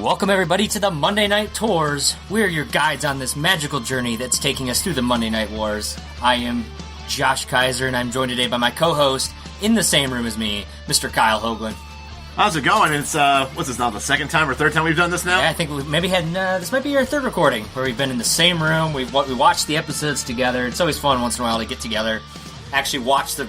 Welcome everybody to the Monday Night Tours. We're your guides on this magical journey that's taking us through the Monday Night Wars. I am Josh Kaiser, and I'm joined today by my co-host in the same room as me, Mr. Kyle Hoagland. How's it going? It's, what's this now, the second time or third time we've done this now? Yeah, I think we maybe had, this might be our third recording, where we've been in the same room, we watched the episodes together. It's always fun once in a while to get together, actually watch the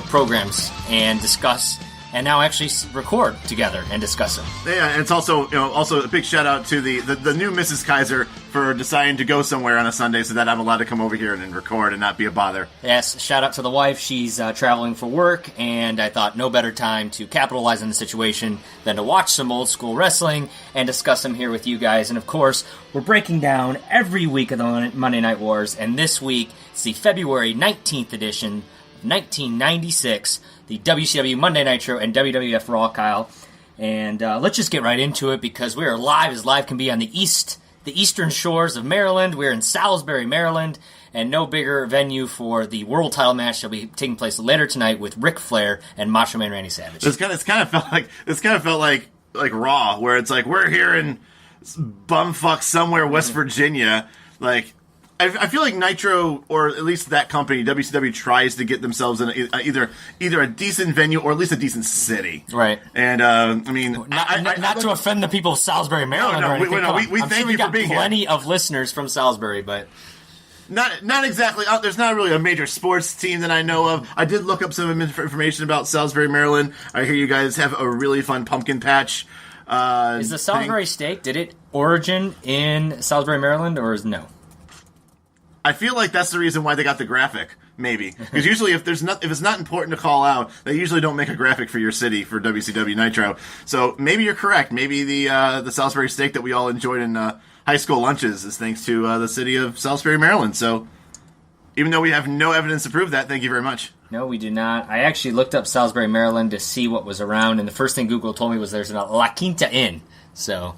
programs and discuss, and now actually record together and discuss them. Yeah, and it's also, also a big shout out to the new Mrs. Kaiser for deciding to go somewhere on a Sunday so that I'm allowed to come over here and record and not be a bother. Yes, shout out to the wife. She's traveling for work, and I thought no better time to capitalize on the situation than to watch some old school wrestling and discuss them here with you guys. And of course, we're breaking down every week of the Monday Night Wars, and this week it's the February 19th edition of 1996, the WCW Monday Nitro and WWF Raw, Kyle. And let's just get right into it, because we are live as live can be on the eastern shores of Maryland. We're in Salisbury, Maryland, and no bigger venue for the world title match that will be taking place later tonight with Ric Flair and Macho Man Randy Savage. It's kind of felt like Raw, where it's like we're here in bumfuck somewhere West Virginia. Like, I feel like Nitro, or at least that company, WCW, tries to get themselves in either a decent venue or at least a decent city. Right. And, I mean... Not to offend the people of Salisbury, Maryland, or anything. We thank you for being here. Plenty of listeners from Salisbury, but... Not exactly. There's not really a major sports team that I know of. I did look up some information about Salisbury, Maryland. I hear you guys have a really fun pumpkin patch. Is the Salisbury steak, did it origin in Salisbury, Maryland, or is no? I feel like that's the reason why they got the graphic, maybe. Because usually if it's not important to call out, they usually don't make a graphic for your city for WCW Nitro. So maybe you're correct. Maybe the Salisbury steak that we all enjoyed in high school lunches is thanks to the city of Salisbury, Maryland. So even though we have no evidence to prove that, thank you very much. No, we do not. I actually looked up Salisbury, Maryland to see what was around, and the first thing Google told me was there's a La Quinta Inn. So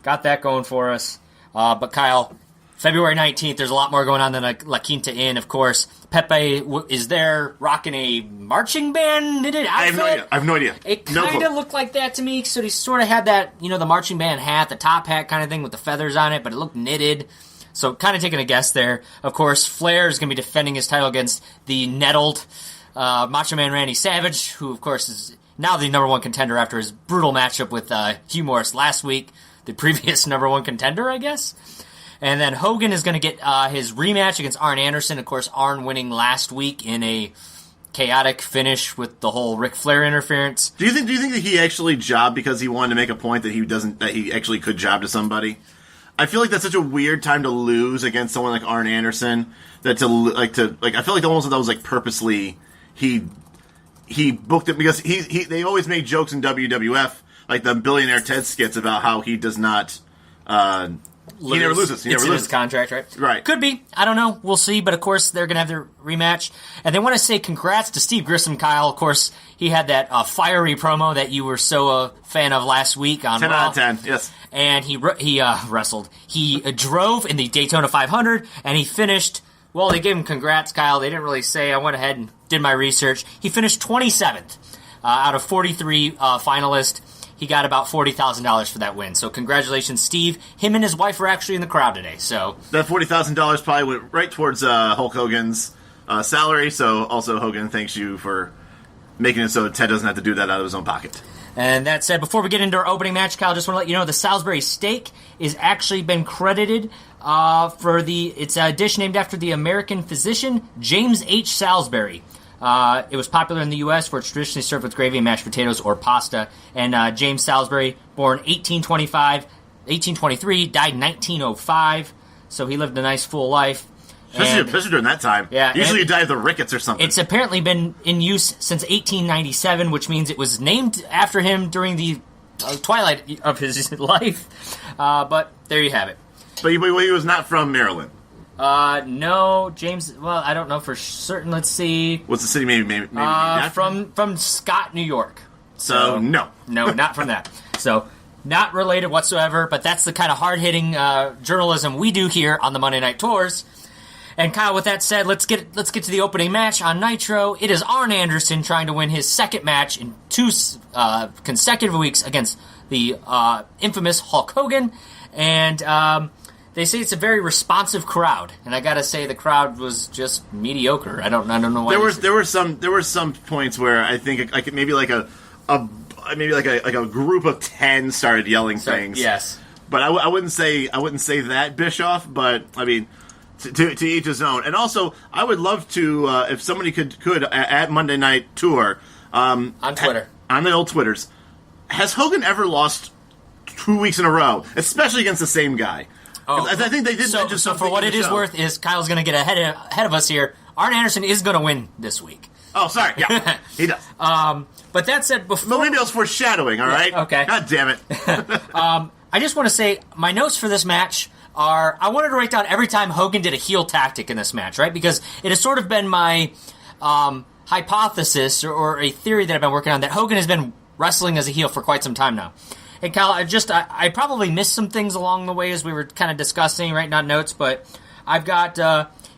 got that going for us. But Kyle... February 19th, there's a lot more going on than a La Quinta Inn, of course. Pepe is there rocking a marching band knitted outfit. I have no idea. It kind of looked like that to me. So he sort of had that, the marching band hat, the top hat kind of thing with the feathers on it, but it looked knitted. So kind of taking a guess there. Of course, Flair is going to be defending his title against the nettled Macho Man Randy Savage, who, of course, is now the number one contender after his brutal matchup with Hugh Morris last week, the previous number one contender, I guess. And then Hogan is going to get his rematch against Arn Anderson. Of course, Arn winning last week in a chaotic finish with the whole Ric Flair interference. Do you think that he actually jobbed because he wanted to make a point that he actually could job to somebody? I feel like that's such a weird time to lose against someone like Arn Anderson. I feel like that was like purposely he booked it, because they always make jokes in WWF, like the Billionaire Ted skits, about how he does not. He never loses. It's in his contract, right? Right. Could be. I don't know. We'll see. But, of course, they're going to have their rematch. And they want to say congrats to Steve Grissom, Kyle. Of course, he had that fiery promo that you were so a fan of last week on 10 Raw. out of 10, yes. And he wrestled. He drove in the Daytona 500, and he finished... Well, they gave him congrats, Kyle. They didn't really say. I went ahead and did my research. He finished 27th out of 43 finalists. He got about $40,000 for that win. So congratulations, Steve. Him and his wife were actually in the crowd today. So that $40,000 probably went right towards Hulk Hogan's salary. So also, Hogan, thanks you for making it so Ted doesn't have to do that out of his own pocket. And that said, before we get into our opening match, Kyle, just want to let you know the Salisbury steak is actually been credited for it's a dish named after the American physician James H. Salisbury. It was popular in the U.S. where it's traditionally served with gravy and mashed potatoes or pasta. And James Salisbury, born 1823, died 1905. So he lived a nice full life. Especially during that time. Yeah, usually you die of the rickets or something. It's apparently been in use since 1897, which means it was named after him during the twilight of his life. But there you have it. But he was not from Maryland. No, James. Well, I don't know for certain. Let's see. What's the city? Maybe from Scott, New York. So no, not from that. So not related whatsoever. But that's the kind of hard hitting journalism we do here on the Monday Night Tours. And Kyle, with that said, let's get to the opening match on Nitro. It is Arn Anderson trying to win his second match in two consecutive weeks against the infamous Hulk Hogan, and they say it's a very responsive crowd, and I gotta say the crowd was just mediocre. I don't know why. There were some points where I think maybe like a group of 10 started yelling things. Yes, but I wouldn't say that, Bischoff. But I mean, to each his own. And also, I would love to if somebody could at Monday Night Tour on Twitter, on the old Twitters, has Hogan ever lost 2 weeks in a row, especially against the same guy? Oh, I think they did. So for what it is worth, is Kyle's going to get ahead of us here. Arn Anderson is going to win this week. Oh, sorry. Yeah, he does. But that said, before maybe I was foreshadowing. All right. Okay. God damn it. I just want to say my notes for this match are I wanted to write down every time Hogan did a heel tactic in this match, right? Because it has sort of been my hypothesis or a theory that I've been working on that Hogan has been wrestling as a heel for quite some time now. Hey, Kyle, I probably missed some things along the way as we were kind of discussing, right? Not notes, but I've got,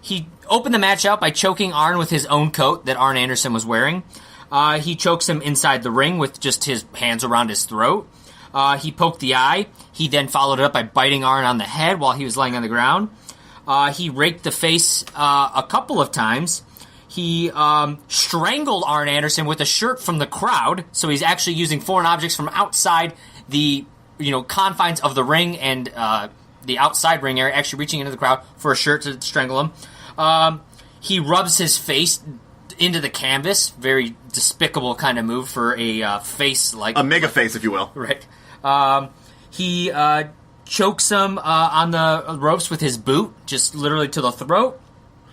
he opened the match out by choking Arn with his own coat that Arn Anderson was wearing. He chokes him inside the ring with just his hands around his throat. He poked the eye. He then followed it up by biting Arn on the head while he was laying on the ground. He raked the face a couple of times. He strangled Arn Anderson with a shirt from the crowd, so he's actually using foreign objects from outside the confines of the ring and the outside ring area, actually reaching into the crowd for a shirt to strangle him. He rubs his face into the canvas, very despicable kind of move for a face like a mega face, if you will. Right. He chokes him on the ropes with his boot, just literally to the throat.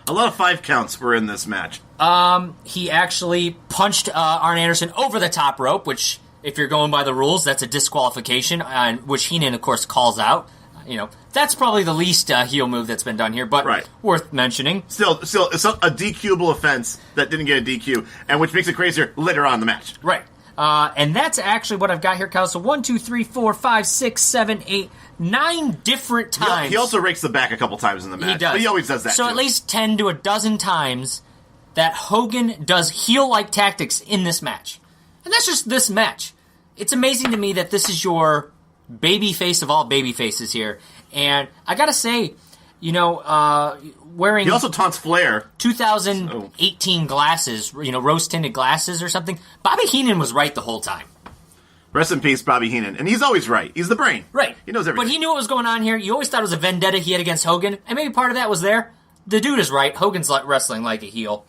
A lot of 5 counts were in this match. He actually punched Arn Anderson over the top rope, which, if you're going by the rules, that's a disqualification, which Heenan, of course, calls out. That's probably the least heel move that's been done here, but worth mentioning. Still, it's a DQable offense that didn't get a DQ, and which makes it crazier later on in the match. Right. And that's actually what I've got here, Kyle. So 1, 2, 3, 4, 5, 6, 7, 8, 9 different times. He also rakes the back a couple times in the match. He does. But he always does that, So at least 10 to a dozen times that Hogan does heel-like tactics in this match. And that's just this match. It's amazing to me that this is your baby face of all baby faces here. And I gotta say, wearing... He also taunts Flair. 2018 glasses, rose-tinted glasses or something. Bobby Heenan was right the whole time. Rest in peace, Bobby Heenan. And he's always right. He's the brain. Right. He knows everything. But he knew what was going on here. You always thought it was a vendetta he had against Hogan. And maybe part of that was there. The dude is right. Hogan's wrestling like a heel.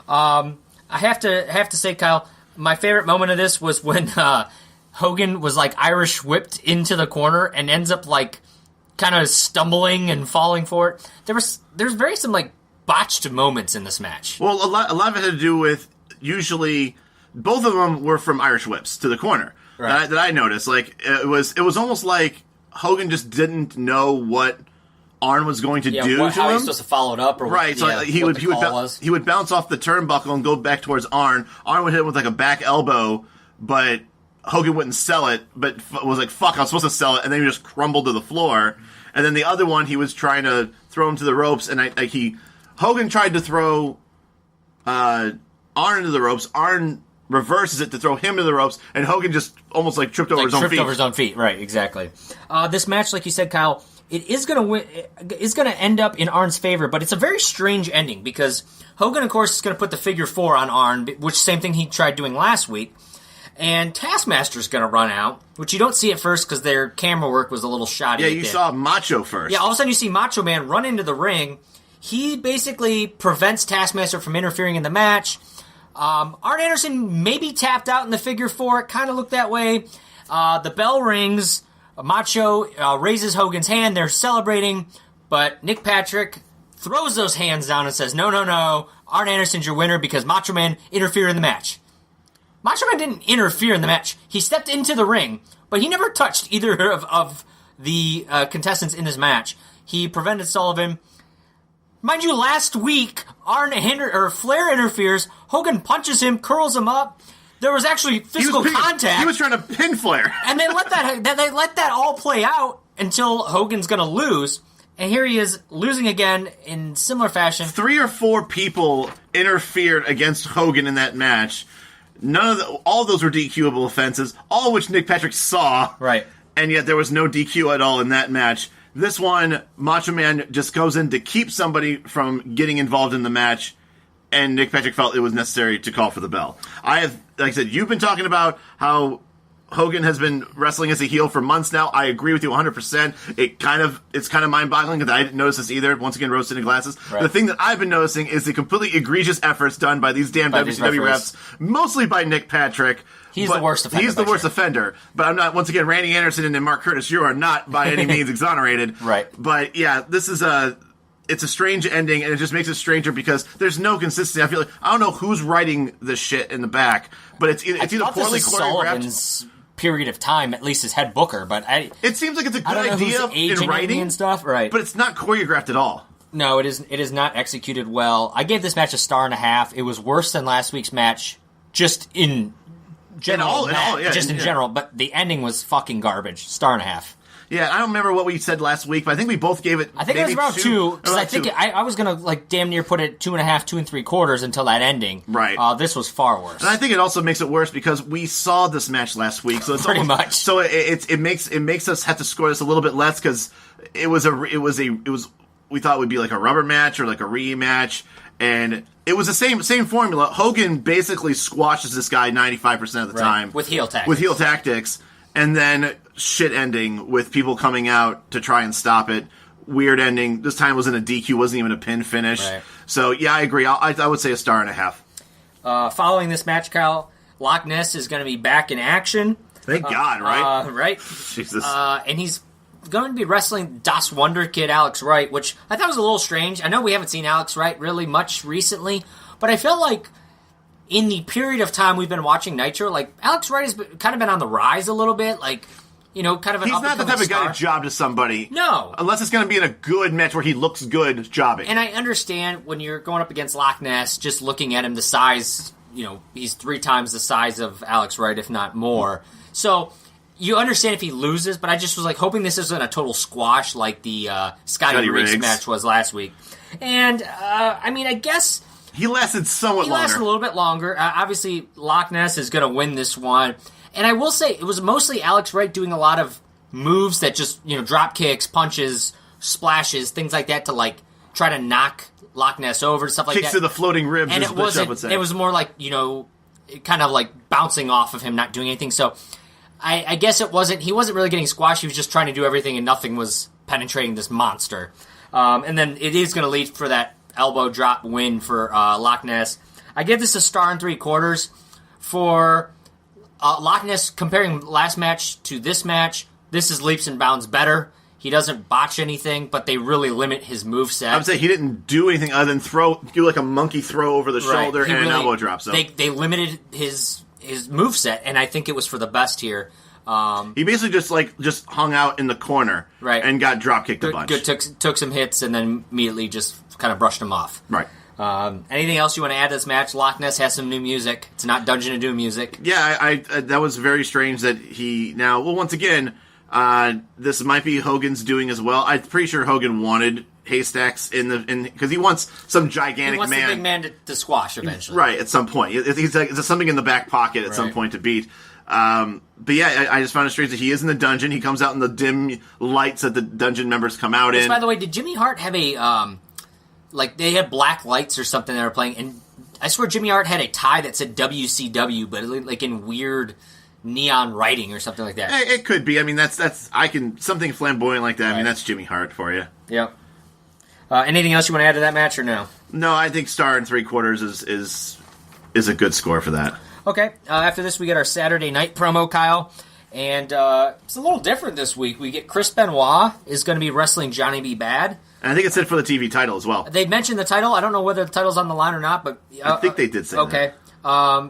I have to say, Kyle, my favorite moment of this was when Hogan was Irish whipped into the corner and ends up kind of stumbling and falling for it. There's very some botched moments in this match. Well, a lot of it had to do with usually both of them were from Irish whips to the corner. Right. That I noticed. It was almost like Hogan just didn't know what Arn was going to do to him. How he was supposed to follow it up, or right? He would bounce off the turnbuckle and go back towards Arn. Arn would hit him with a back elbow, but Hogan wouldn't sell it. But was like, "Fuck, I was supposed to sell it," and then he just crumbled to the floor. And then the other one, he was trying to throw him to the ropes, and Hogan tried to throw Arn into the ropes. Arn reverses it to throw him to the ropes, and Hogan just almost tripped over his own feet. Tripped over his own feet, right? Exactly. This match, like you said, Kyle, it is going to win. Is going to end up in Arn's favor, but it's a very strange ending because Hogan, of course, is going to put the figure 4 on Arn, which same thing he tried doing last week. And Taskmaster's going to run out, which you don't see at first because their camera work was a little shoddy. Yeah, you saw Macho first. Yeah, all of a sudden you see Macho Man run into the ring. He basically prevents Taskmaster from interfering in the match. Arn Anderson maybe tapped out in the figure 4. It kind of looked that way. The bell rings. Macho raises Hogan's hand. They're celebrating. But Nick Patrick throws those hands down and says, no. Arn Anderson's your winner because Macho Man interfered in the match. Macho Man didn't interfere in the match. He stepped into the ring, but he never touched either of the contestants in this match. He prevented Sullivan. Mind you, last week, Flair interferes. Hogan punches him, curls him up. There was actually physical contact. He was trying to pin Flair. And they let that all play out until Hogan's going to lose. And here he is losing again in similar fashion. 3 or 4 people interfered against Hogan in that match. All of those were DQable offenses, all of which Nick Patrick saw. Right. And yet there was no DQ at all in that match. This one, Macho Man just goes in to keep somebody from getting involved in the match, and Nick Patrick felt it was necessary to call for the bell. Like I said, you've been talking about how Hogan has been wrestling as a heel for months now. I agree with you 100%. It's kind of mind-boggling because I didn't notice this either. Once again, roasted in glasses. Right. The thing that I've been noticing is the completely egregious efforts done by these damn WCW reps, mostly by Nick Patrick. He's the worst offender. He's the worst offender. But I'm not, once again, Randy Anderson and Mark Curtis, you are not by any means exonerated. Right. But yeah, this is it's a strange ending, and it just makes it stranger because there's no consistency. I feel like, I don't know who's writing this shit in the back, but it's either poorly choreographed. Sullivan's period of time, at least his head booker, but it seems like it's a good idea in writing and stuff, right? But it's not choreographed at all. No, it is not executed well. I gave this match a 1.5. It was worse than last week's match, just in general. In general, but the ending was fucking garbage. 1.5. Yeah, I don't remember what we said last week, but I think we both gave it. I think it was about 2. Because I think I was gonna damn near put it 2.5, 2 3/4 until that ending. Right. This was far worse. And I think it also makes it worse because we saw this match last week, so it's pretty much. So it makes us have to score this a little bit less because it was we thought it would be like a rubber match or like a rematch, and it was the same formula. Hogan basically squashes this guy 95% of the time with heel tactics. And then shit ending with people coming out to try and stop it. Weird ending. This time wasn't a DQ, wasn't even a pin finish. Right. So, yeah, I agree. I would say a 1.5. Following this match, Kyle, Loch Ness is going to be back in action. Thank God, right? Right. Jesus. And he's going to be wrestling Das Wonder Kid Alex Wright, which I thought was a little strange. I know we haven't seen Alex Wright really much recently, but I feel like in the period of time we've been watching Nitro, like, Alex Wright has kind of been on the rise a little bit, like, kind of an He's not the type of guy to job to somebody. No. Unless it's going to be in a good match where he looks good jobbing. And I understand when you're going up against Loch Ness, just looking at him, the size, he's 3 times the size of Alex Wright, if not more. So you understand if he loses, but I just was, hoping this isn't a total squash like the Scotty Riggs match was last week. And, I guess he lasted somewhat longer. He lasted a little bit longer. Obviously, Loch Ness is going to win this one. And I will say, it was mostly Alex Wright doing a lot of moves that just, drop kicks, punches, splashes, things like that to, try to knock Loch Ness over, stuff like that. Kicks to the floating ribs, and as Bishop would say. It was more kind of bouncing off of him, not doing anything. So I guess he wasn't really getting squashed. He was just trying to do everything, and nothing was penetrating this monster. And then it is going to lead for that elbow drop win for Loch Ness. I give this a 1.75 for Loch Ness. Comparing last match to this match, this is leaps and bounds better. He doesn't botch anything, but they really limit his moveset. I would say he didn't do anything other than do like a monkey throw over the shoulder and an elbow drop. So they limited his moveset, and I think it was for the best here. He basically just hung out in the corner, right, and got drop kicked a bunch. Took some hits and then immediately just kind of brushed him off. Right. Anything else you want to add to this match? Loch Ness has some new music. It's not Dungeon of Doom music. Yeah, I that was very strange that he now. Well, once again, this might be Hogan's doing as well. I'm pretty sure Hogan wanted Haystacks because he wants some gigantic man. He wants the big man to squash eventually. Right, at some point. It's something in the back pocket at some point to beat. But yeah, I just found it strange that he is in the dungeon. He comes out in the dim lights that the dungeon members come out in. By the way, did Jimmy Hart have a they had black lights or something they were playing, and I swear Jimmy Hart had a tie that said WCW, but in weird neon writing or something like that. It could be. I mean, that's something flamboyant like that. Right. I mean, that's Jimmy Hart for you. Yep. Anything else you want to add to that match or no? No, I think 1.75 is a good score for that. Okay. After this, we get our Saturday night promo, Kyle. And it's a little different this week. We get Chris Benoit is going to be wrestling Johnny B. Bad. And I think it said for the TV title as well. They mentioned the title. I don't know whether the title's on the line or not, but I think they did say that. Okay.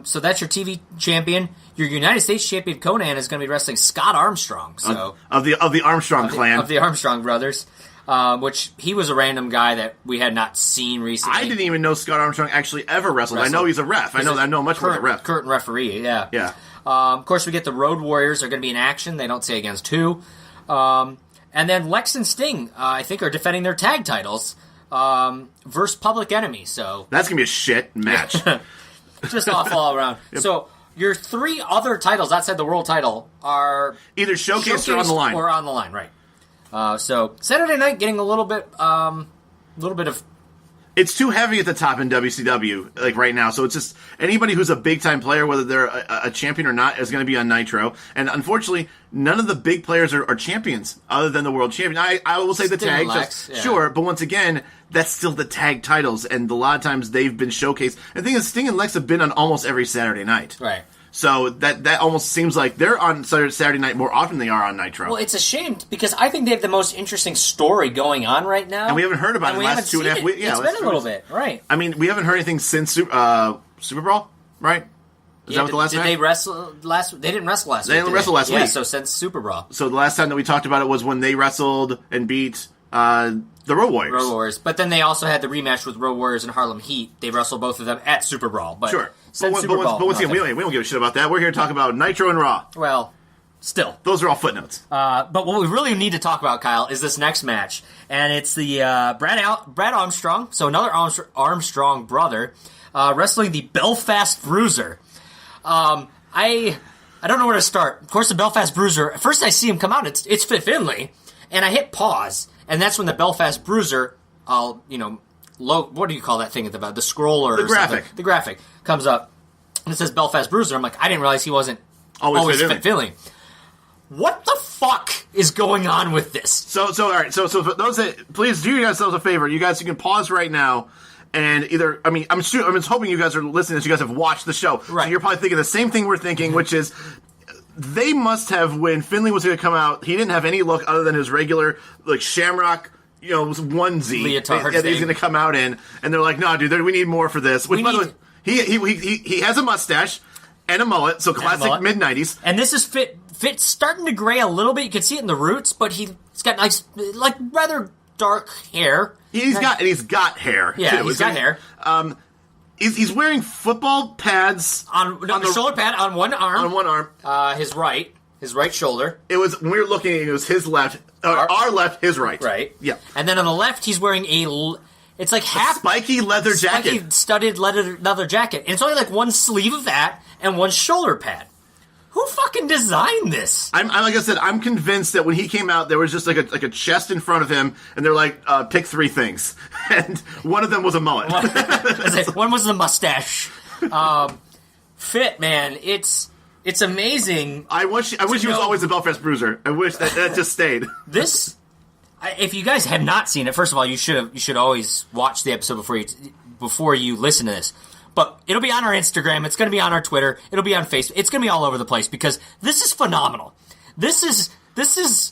So that's your TV champion. Your United States champion Conan is going to be wrestling Scott Armstrong. So of the Armstrong clan, of the Armstrong brothers. Which he was a random guy that we had not seen recently. I didn't even know Scott Armstrong actually ever wrestled. I know he's a ref. I know much more than a ref. Current referee, yeah. Yeah. Of course, we get the Road Warriors are going to be in action. They don't say against who. And then Lex and Sting, I think, are defending their tag titles versus Public Enemy. So that's going to be a shit match. Just awful all around. Yep. So your 3 other titles outside the world title are either showcased or on the line. Or on the line, right. So Saturday night getting a little bit of... It's too heavy at the top in WCW, like right now. So it's just anybody who's a big time player, whether they're a champion or not, is going to be on Nitro. And unfortunately, none of the big players are champions other than the world champion. I will say the tag, sure, but once again, that's still the tag titles, and a lot of times they've been showcased. And the thing is, Sting and Lex have been on almost every Saturday night. Right. So that almost seems like they're on Saturday night more often than they are on Nitro. Well, it's a shame because I think they have the most interesting story going on right now. And we haven't heard about it in the last 2.5 weeks. Yeah, it's been a little bit, right. I mean, we haven't heard anything since Super Brawl, right? Is that what the last match? Did they wrestle last? They didn't wrestle last week. They didn't wrestle last week. Yeah, so since Super Brawl. So the last time that we talked about it was when they wrestled and beat the Road Warriors. Road Warriors. But then they also had the rematch with Road Warriors and Harlem Heat. They wrestled both of them at Super Brawl. But sure. But once again, we don't give a shit about that. We're here to talk about Nitro and Raw. Well, still. Those are all footnotes. But what we really need to talk about, Kyle, is this next match. And it's the Brad Armstrong, so another Armstrong brother, wrestling the Belfast Bruiser. I don't know where to start. Of course, the Belfast Bruiser, at first I see him come out, it's Fit Finley, and I hit pause, and that's when the Belfast Bruiser, what do you call that thing at the scroll or the graphic? The graphic comes up, and it says Belfast Bruiser. I'm like, I didn't realize he wasn't always Fit Finley. What the fuck is going on with this? So all right. So for those that, please do yourselves a favor. You guys, you can pause right now. And either, I'm just hoping you guys are listening as you guys have watched the show. Right. So you're probably thinking the same thing we're thinking, which is they must have, when Finley was going to come out, he didn't have any look other than his regular, like, shamrock, onesie. Leotard that he's going to come out in. And they're like, no, dude, we need more for this. Which, by the way, he has a mustache and a mullet, so classic mid-90s. And this is Fit starting to gray a little bit. You can see it in the roots, but he's got nice, like, rather dark hair. He's got hair. Yeah, too. he's got hair. He's wearing football pads on the shoulder pad on one arm. On one arm. His right shoulder. It was when we were looking. It was his left, our left, his right. Right. Yeah. And then on the left, he's wearing it's like half spiky leather jacket, spiky studded leather jacket, and it's only like one sleeve of that and one shoulder pad. Who fucking designed this? I'm like I said, I'm convinced that when he came out, there was just like a chest in front of him, and they're like, pick 3 things, and one of them was a mullet. One was the mustache. Fit, man, it's amazing. I wish he was always the Belfast Bruiser. I wish that just stayed. This, if you guys have not seen it, first of all, you should always watch the episode before you listen to this. But it'll be on our Instagram. It's going to be on our Twitter. It'll be on Facebook. It's going to be all over the place because this is phenomenal. This is.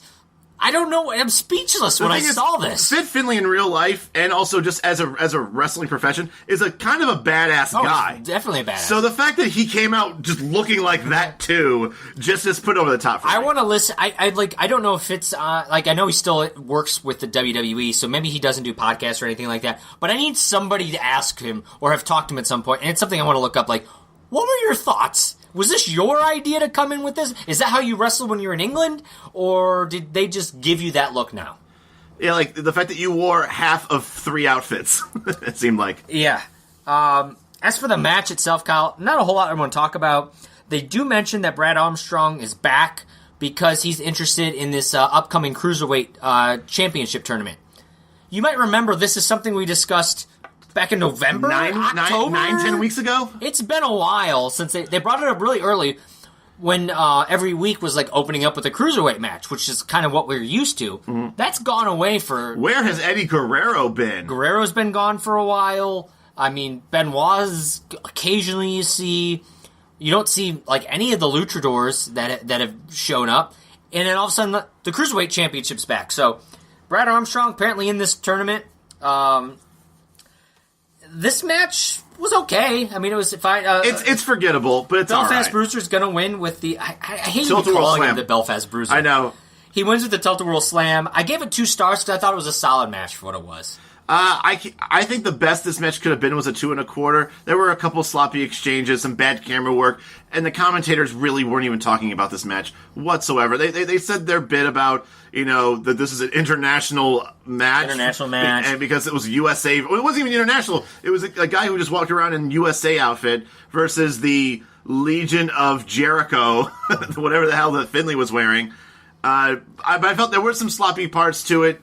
I don't know. I'm speechless when I saw this. Fit Finley in real life, and also just as a wrestling profession, is a kind of a badass guy. He's definitely a badass. So the fact that he came out just looking like that too, just put over the top for me. I want to listen. I don't know if it's I know he still works with the WWE, so maybe he doesn't do podcasts or anything like that. But I need somebody to ask him or have talked to him at some point, and it's something I want to look up. Like, what were your thoughts? Was this your idea to come in with this? Is that how you wrestled when you were in England? Or did they just give you that look now? Yeah, like the fact that you wore half of 3 outfits, it seemed like. Yeah. As for the match itself, Kyle, not a whole lot I want to talk about. They do mention that Brad Armstrong is back because he's interested in this upcoming Cruiserweight Championship tournament. You might remember this is something we discussed back in November, October? 10 weeks ago? It's been a while since they brought it up really early when every week was like opening up with a Cruiserweight match, which is kind of what we're used to. Mm-hmm. That's gone away for... Where has Eddie Guerrero been? Guerrero's been gone for a while. I mean, Benoit's occasionally you see... You don't see like any of the luchadors that have shown up. And then all of a sudden the Cruiserweight Championship's back. So Brad Armstrong apparently in this tournament... This match was okay. I mean, it was fine. It's forgettable, but it's Belfast all right. Bruiser's going to win with the... I hate Tilt-A-Whirl calling Slam. him the Belfast Bruiser. I know. He wins with the Tilt-A-Whirl Slam. I gave it 2 stars because I thought it was a solid match for what it was. I think the best this match could have been was a 2 1/4. There were a couple sloppy exchanges, some bad camera work, and the commentators really weren't even talking about this match whatsoever. They said their bit about, that this is an international match. And because it was USA. It wasn't even international. It was a guy who just walked around in USA outfit versus the Legion of Jericho, whatever the hell that Finley was wearing. I felt there were some sloppy parts to it.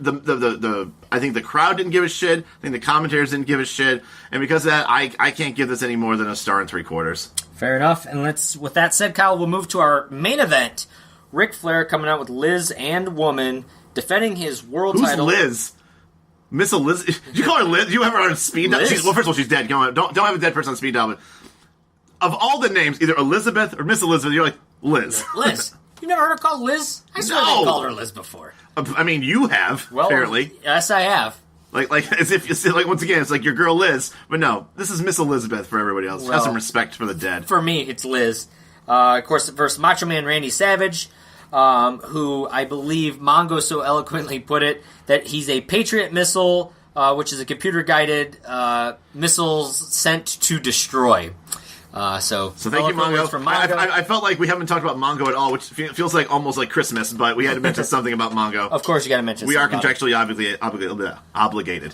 I think the crowd didn't give a shit. I think the commentators didn't give a shit. And because of that, I can't give this any more than a 1 3/4. Fair enough. And with that said, Kyle, we'll move to our main event. Ric Flair coming out with Liz and Woman defending his world title. Who's Liz? Miss Elizabeth? Did you call her Liz? Do you have her on speed dial? Well, first of all, she's dead. Don't have a dead person on speed dial. But of all the names, either Elizabeth or Miss Elizabeth, you're like, Liz. Liz. You never heard her called Liz? I swear they called her Liz before. I mean, you have, apparently. Yes, I have. Like as if once again, it's like your girl Liz, but no, this is Miss Elizabeth for everybody else. Have some respect for the dead. For me, it's Liz. Of course, versus Macho Man Randy Savage, who I believe Mongo so eloquently put it that he's a Patriot missile, which is a computer-guided missile sent to destroy. So thank you, Mongo. I felt like we haven't talked about Mongo at all, which feels like almost like Christmas, but we had to mention something about Mongo. Of course, you got to mention. We are contractually obligated.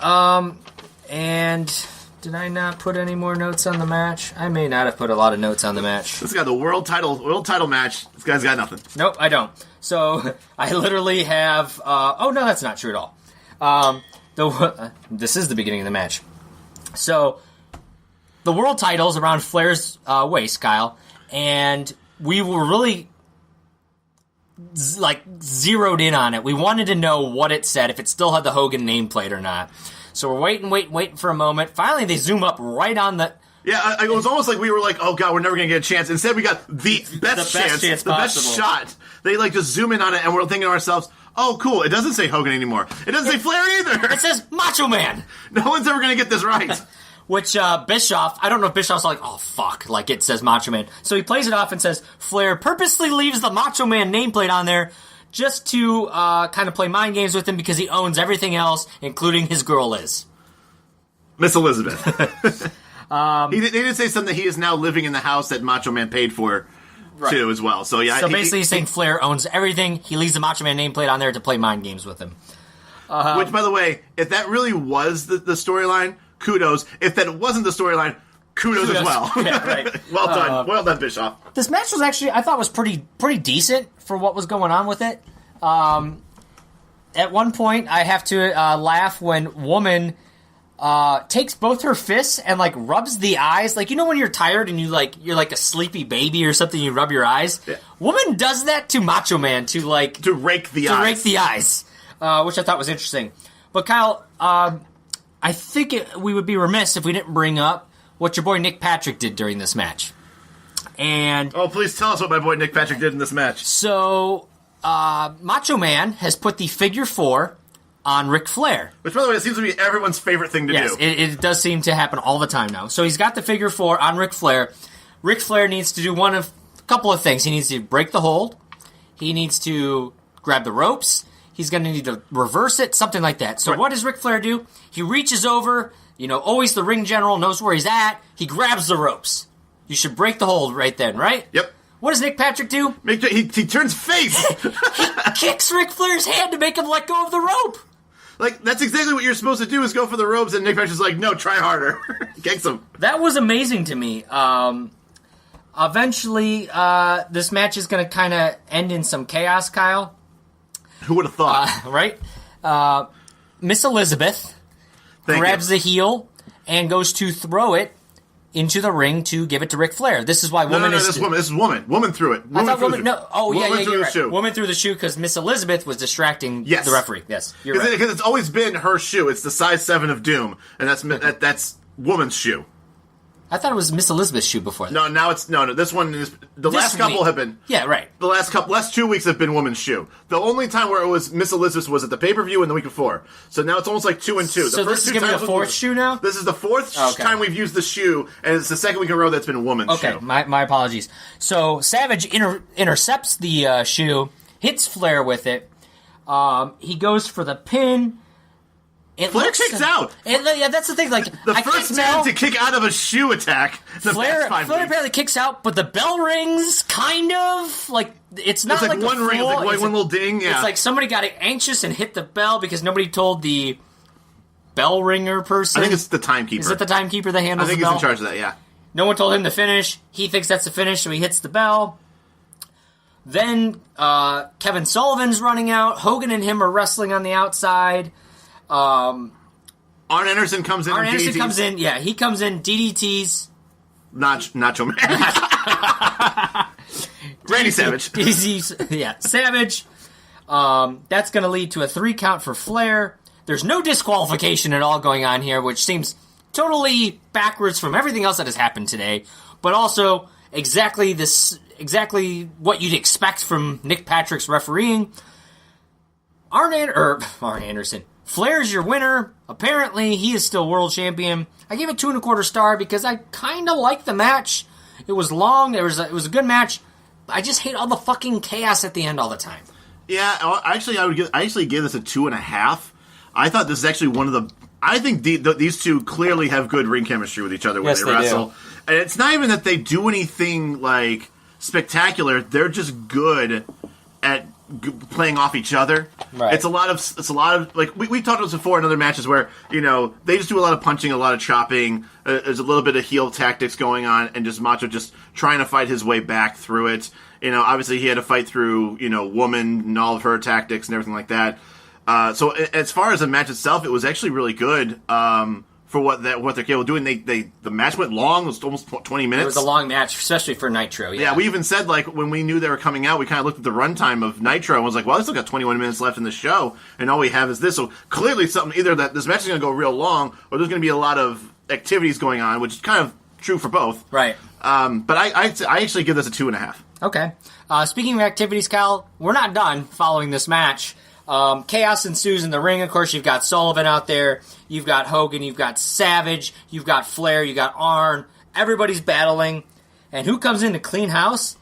And did I not put any more notes on the match? I may not have put a lot of notes on the match. This guy, the world title match. This guy's got nothing. Nope, I don't. So I literally have. Oh no, that's not true at all. This is the beginning of the match. So. The world title's around Flair's waist, Kyle, and we were really zeroed in on it. We wanted to know what it said, if it still had the Hogan nameplate or not. So we're waiting for a moment. Finally, they zoom up right on the... Yeah, it was almost like we were like, oh god, we're never going to get a chance. Instead, we got the best chance the best shot. They just zoom in on it, and we're thinking to ourselves, oh, cool, it doesn't say Hogan anymore. It doesn't say Flair either. It says Macho Man. No one's ever going to get this right. Which, Bischoff, I don't know if Bischoff's like, oh, fuck, like it says Macho Man. So he plays it off and says, Flair purposely leaves the Macho Man nameplate on there just to kind of play mind games with him because he owns everything else, including his girl Liz. Miss Elizabeth. They did say something that he is now living in the house that Macho Man paid for, too, as well. So, yeah. So basically he's saying Flair owns everything. He leaves the Macho Man nameplate on there to play mind games with him. Which, by the way, if that really was the storyline... Kudos. If that wasn't the storyline, kudos as well. Yeah, right. Well done, Bischoff. This match was actually, I thought, was pretty decent for what was going on with it. At one point, I have to laugh when Woman takes both her fists and rubs the eyes. Like, when you're tired and you're like a sleepy baby or something, you rub your eyes. Yeah. Woman does that to Macho Man to rake the eyes, which I thought was interesting. But Kyle. I think we would be remiss if we didn't bring up what your boy Nick Patrick did during this match. And please tell us what my boy Nick Patrick did in this match. So, Macho Man has put the figure 4 on Ric Flair. Which, by the way, it seems to be everyone's favorite thing to do. It does seem to happen all the time now. So he's got the figure 4 on Ric Flair. Ric Flair needs to do a couple of things. He needs to break the hold. He needs to grab the ropes. He's going to need to reverse it, something like that. So What does Ric Flair do? He reaches over, always the ring general knows where he's at. He grabs the ropes. You should break the hold right then, right? Yep. What does Nick Patrick do? He turns face. He kicks Ric Flair's hand to make him let go of the rope. That's exactly what you're supposed to do is go for the ropes, and Nick Patrick's like, no, try harder. Kicks him. That was amazing to me. Eventually, this match is going to kind of end in some chaos, Kyle. Who would have thought? Right? Miss Elizabeth grabs the heel and goes to throw it into the ring to give it to Ric Flair. This is why Woman is... This is Woman. Woman threw it. Woman threw the shoe. Woman threw the shoe because Miss Elizabeth was distracting the referee. Yes, you're right. Because it's always been her shoe. It's the size 7 of Doom, and that's Woman's shoe. I thought it was Miss Elizabeth's shoe before that. No, now it's... No, this one is... last couple have been... Yeah, right. The last 2 weeks have been Woman's shoe. The only time where it was Miss Elizabeth's was at the pay-per-view and the week before. So now it's almost like 2 and 2. So this is going to be the 4th shoe now? This is the 4th time we've used the shoe, and it's the 2nd week in a row that's been Woman's shoe. Okay, my apologies. So Savage intercepts the shoe, hits Flair with it. He goes for the pin. Flair kicks out. Yeah, that's the thing. Like the first man to kick out of a shoe attack. Flair apparently kicks out, but the bell rings, kind of. Like, it's not like one ring, it's like one little ding, yeah. It's like somebody got anxious and hit the bell because nobody told the bell ringer person. I think it's the timekeeper. Is it the timekeeper that handles the bell? I think he's in charge of that, yeah. No one told him to finish. He thinks that's the finish, so he hits the bell. Then Kevin Sullivan's running out. Hogan and him are wrestling on the outside. Arn Anderson comes in. Arn Anderson comes in. Yeah, he comes in. DDTs. Nacho Man. Randy Savage. Yeah, Savage. That's going to lead to a 3 count for Flair. There's no disqualification at all going on here, which seems totally backwards from everything else that has happened today. But also exactly what you'd expect from Nick Patrick's refereeing. Arn Anderson. Flair's your winner. Apparently, he is still world champion. I gave it 2 1/4 stars because I kind of liked the match. It was long. It was a good match. I just hate all the fucking chaos at the end all the time. Yeah, actually, I actually gave this a 2.5. I thought this is actually one of the. I think these two clearly have good ring chemistry with each other when they wrestle. Do. And it's not even that they do anything like spectacular. They're just good at playing off each other. Right. It's a lot of like we talked about this before in other matches where they just do a lot of punching, a lot of chopping. There's a little bit of heel tactics going on, and just Macho just trying to fight his way back through it. Obviously he had to fight through Woman and all of her tactics and everything like that. So as far as the match itself, it was actually really good. For what they're capable of doing. The match went long. It was almost 20 minutes. It was a long match, especially for Nitro. Yeah, we even said, like, when we knew they were coming out, we kind of looked at the runtime of Nitro and was like, well, this still got 21 minutes left in the show, and all we have is this. So clearly something, either that this match is going to go real long, or there's going to be a lot of activities going on, which is kind of true for both. Right. But I actually give this a 2.5. Okay. Speaking of activities, Kyle, we're not done following this match. Chaos ensues in the ring. Of course, you've got Sullivan out there. You've got Hogan. You've got Savage. You've got Flair. You've got Arn. Everybody's battling. And who comes in to clean house?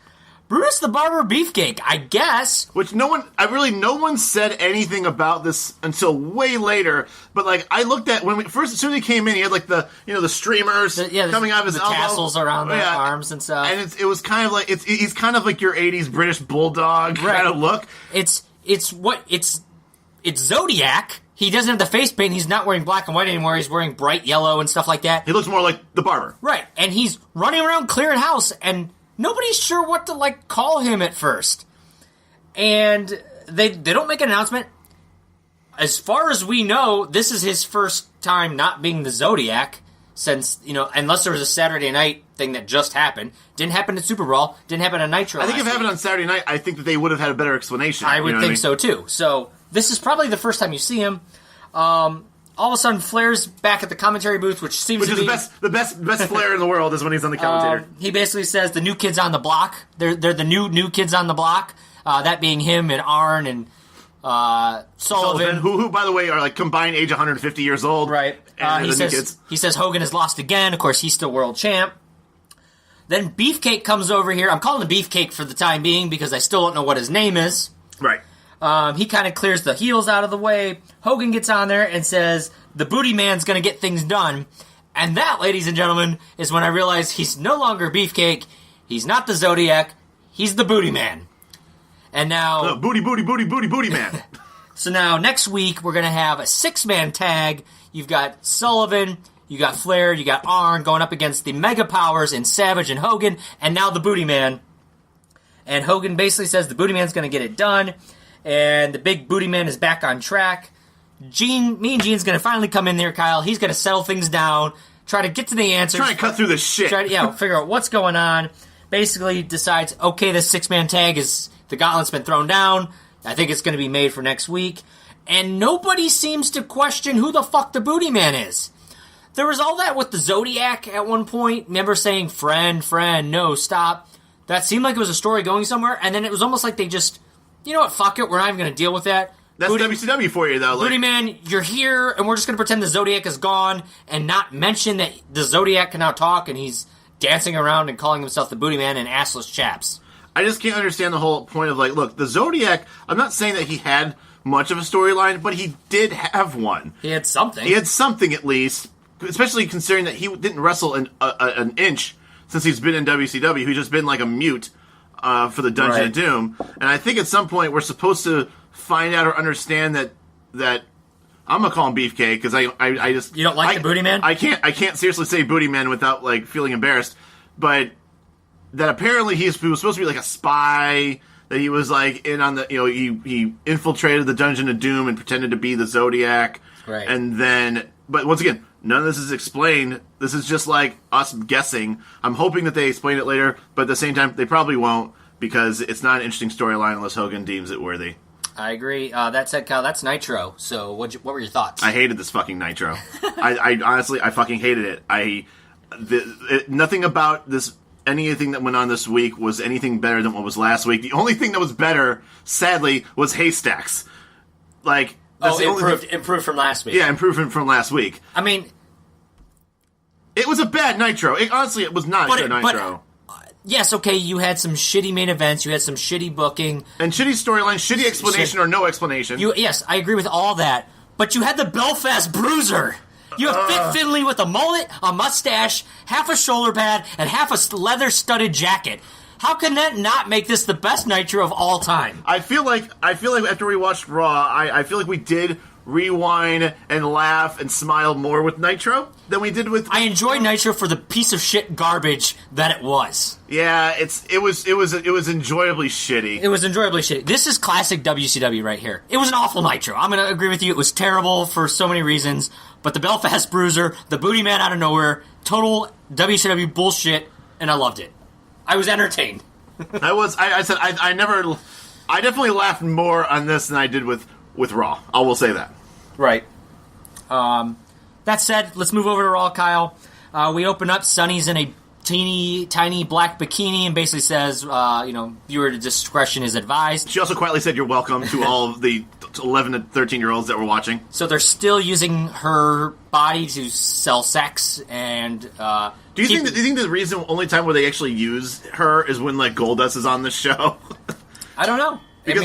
Brutus the Barber Beefcake, I guess. Which no one said anything about this until way later. But like I looked at as soon as he came in, he had like the streamers coming out of his elbow. Tassels around the arms and stuff. And it was kind of like he's kind of like your '80s British bulldog kind of look. It's Zodiac. He doesn't have the face paint. He's not wearing black and white anymore. He's wearing bright yellow and stuff like that. He looks more like the Barber. Right. And he's running around clearing house, and nobody's sure what to, call him at first. And they don't make an announcement. As far as we know, this is his first time not being the Zodiac since, unless there was a Saturday night thing that just happened. Didn't happen at Super Brawl. Didn't happen at Nitro. I think if it happened on Saturday night, I think that they would have had a better explanation. I would think so, too. So this is probably the first time you see him. All of a sudden, Flair's back at the commentary booth, which is the best Flair in the world is when he's on the commentator. He basically says the new kids on the block. They're the new kids on the block. That being him and Arn and Sullivan, who by the way are combined age 150 years old. Right. He says Hogan has lost again. Of course, he's still world champ. Then Beefcake comes over here. I'm calling him Beefcake for the time being because I still don't know what his name is. Right. He kind of clears the heels out of the way. Hogan gets on there and says, the Bootyman's going to get things done. And that, ladies and gentlemen, is when I realized he's no longer Beefcake. He's not the Zodiac. He's the Bootyman. And now... Booty man. So now, next week, we're going to have a 6-man tag. You've got Sullivan, you got Flair, you got Arn going up against the Mega Powers and Savage and Hogan, and now the Bootyman. And Hogan basically says the Bootyman's going to get it done. And the big Bootyman is back on track. Me and Gene's going to finally come in there, Kyle. He's going to settle things down, try to get to the answers. Try to cut through the shit. Figure out what's going on. Basically decides, okay, this 6-man tag is... The gauntlet's been thrown down. I think it's going to be made for next week. And nobody seems to question who the fuck the Bootyman is. There was all that with the Zodiac at one point. Remember saying, friend, no, stop. That seemed like it was a story going somewhere. And then it was almost like they just... You know what, fuck it, we're not even going to deal with that. That's WCW for you, though. Bootyman, you're here, and we're just going to pretend the Zodiac is gone and not mention that the Zodiac can now talk, and he's dancing around and calling himself the Bootyman and assless chaps. I just can't understand the whole point of, look, the Zodiac, I'm not saying that he had much of a storyline, but he did have one. He had something. He had something at least, especially considering that he didn't wrestle an inch since he's been in WCW. He's just been like a mute for the Dungeon of Doom. And I think at some point we're supposed to find out or understand that I'm gonna call him Beefcake because I just you don't like the Bootyman? I can't seriously say Bootyman without like feeling embarrassed, but that apparently he was supposed to be like a spy. That he was like in on the he infiltrated the Dungeon of Doom and pretended to be the Zodiac, right? And then, but once again, none of this is explained. This is just like us guessing. I'm hoping that they explain it later, but at the same time, they probably won't because it's not an interesting storyline unless Hogan deems it worthy. I agree. That said, Kyle, that's Nitro. So what were your thoughts? I hated this fucking Nitro. I honestly, I fucking hated it. Nothing about this, anything that went on this week was anything better than what was last week. The only thing that was better, sadly, was Haystacks. Like, that's improved from last week. Yeah, improvement from last week. I mean, it was a bad Nitro. Honestly, it was not a good Nitro. Yes, okay, you had some shitty main events, you had some shitty booking. And shitty storyline, shitty explanation or no explanation. Yes, I agree with all that. But you had the Belfast Bruiser. You have Fit Finley with a mullet, a mustache, half a shoulder pad, and half a leather-studded jacket. How can that not make this the best Nitro of all time? I feel like after we watched Raw, I feel like we did rewind and laugh and smile more with Nitro than we did with. I enjoyed Nitro for the piece of shit garbage that it was. Yeah, it was enjoyably shitty. It was enjoyably shitty. This is classic WCW right here. It was an awful Nitro. I'm going to agree with you. It was terrible for so many reasons. But the Belfast Bruiser, the Bootyman out of nowhere, total WCW bullshit, and I loved it. I was entertained. I definitely laughed more on this than I did with Raw. I will say that. Right. That said, let's move over to Raw, Kyle. We open up. Sunny's in a teeny tiny black bikini and basically says, viewer discretion is advised. She also quietly said, "You're welcome" to all of the 11 to 13-year-olds that were watching. So they're still using her body to sell sex and. Do you think the only time where they actually use her is when like Goldust is on the show? I don't know. Because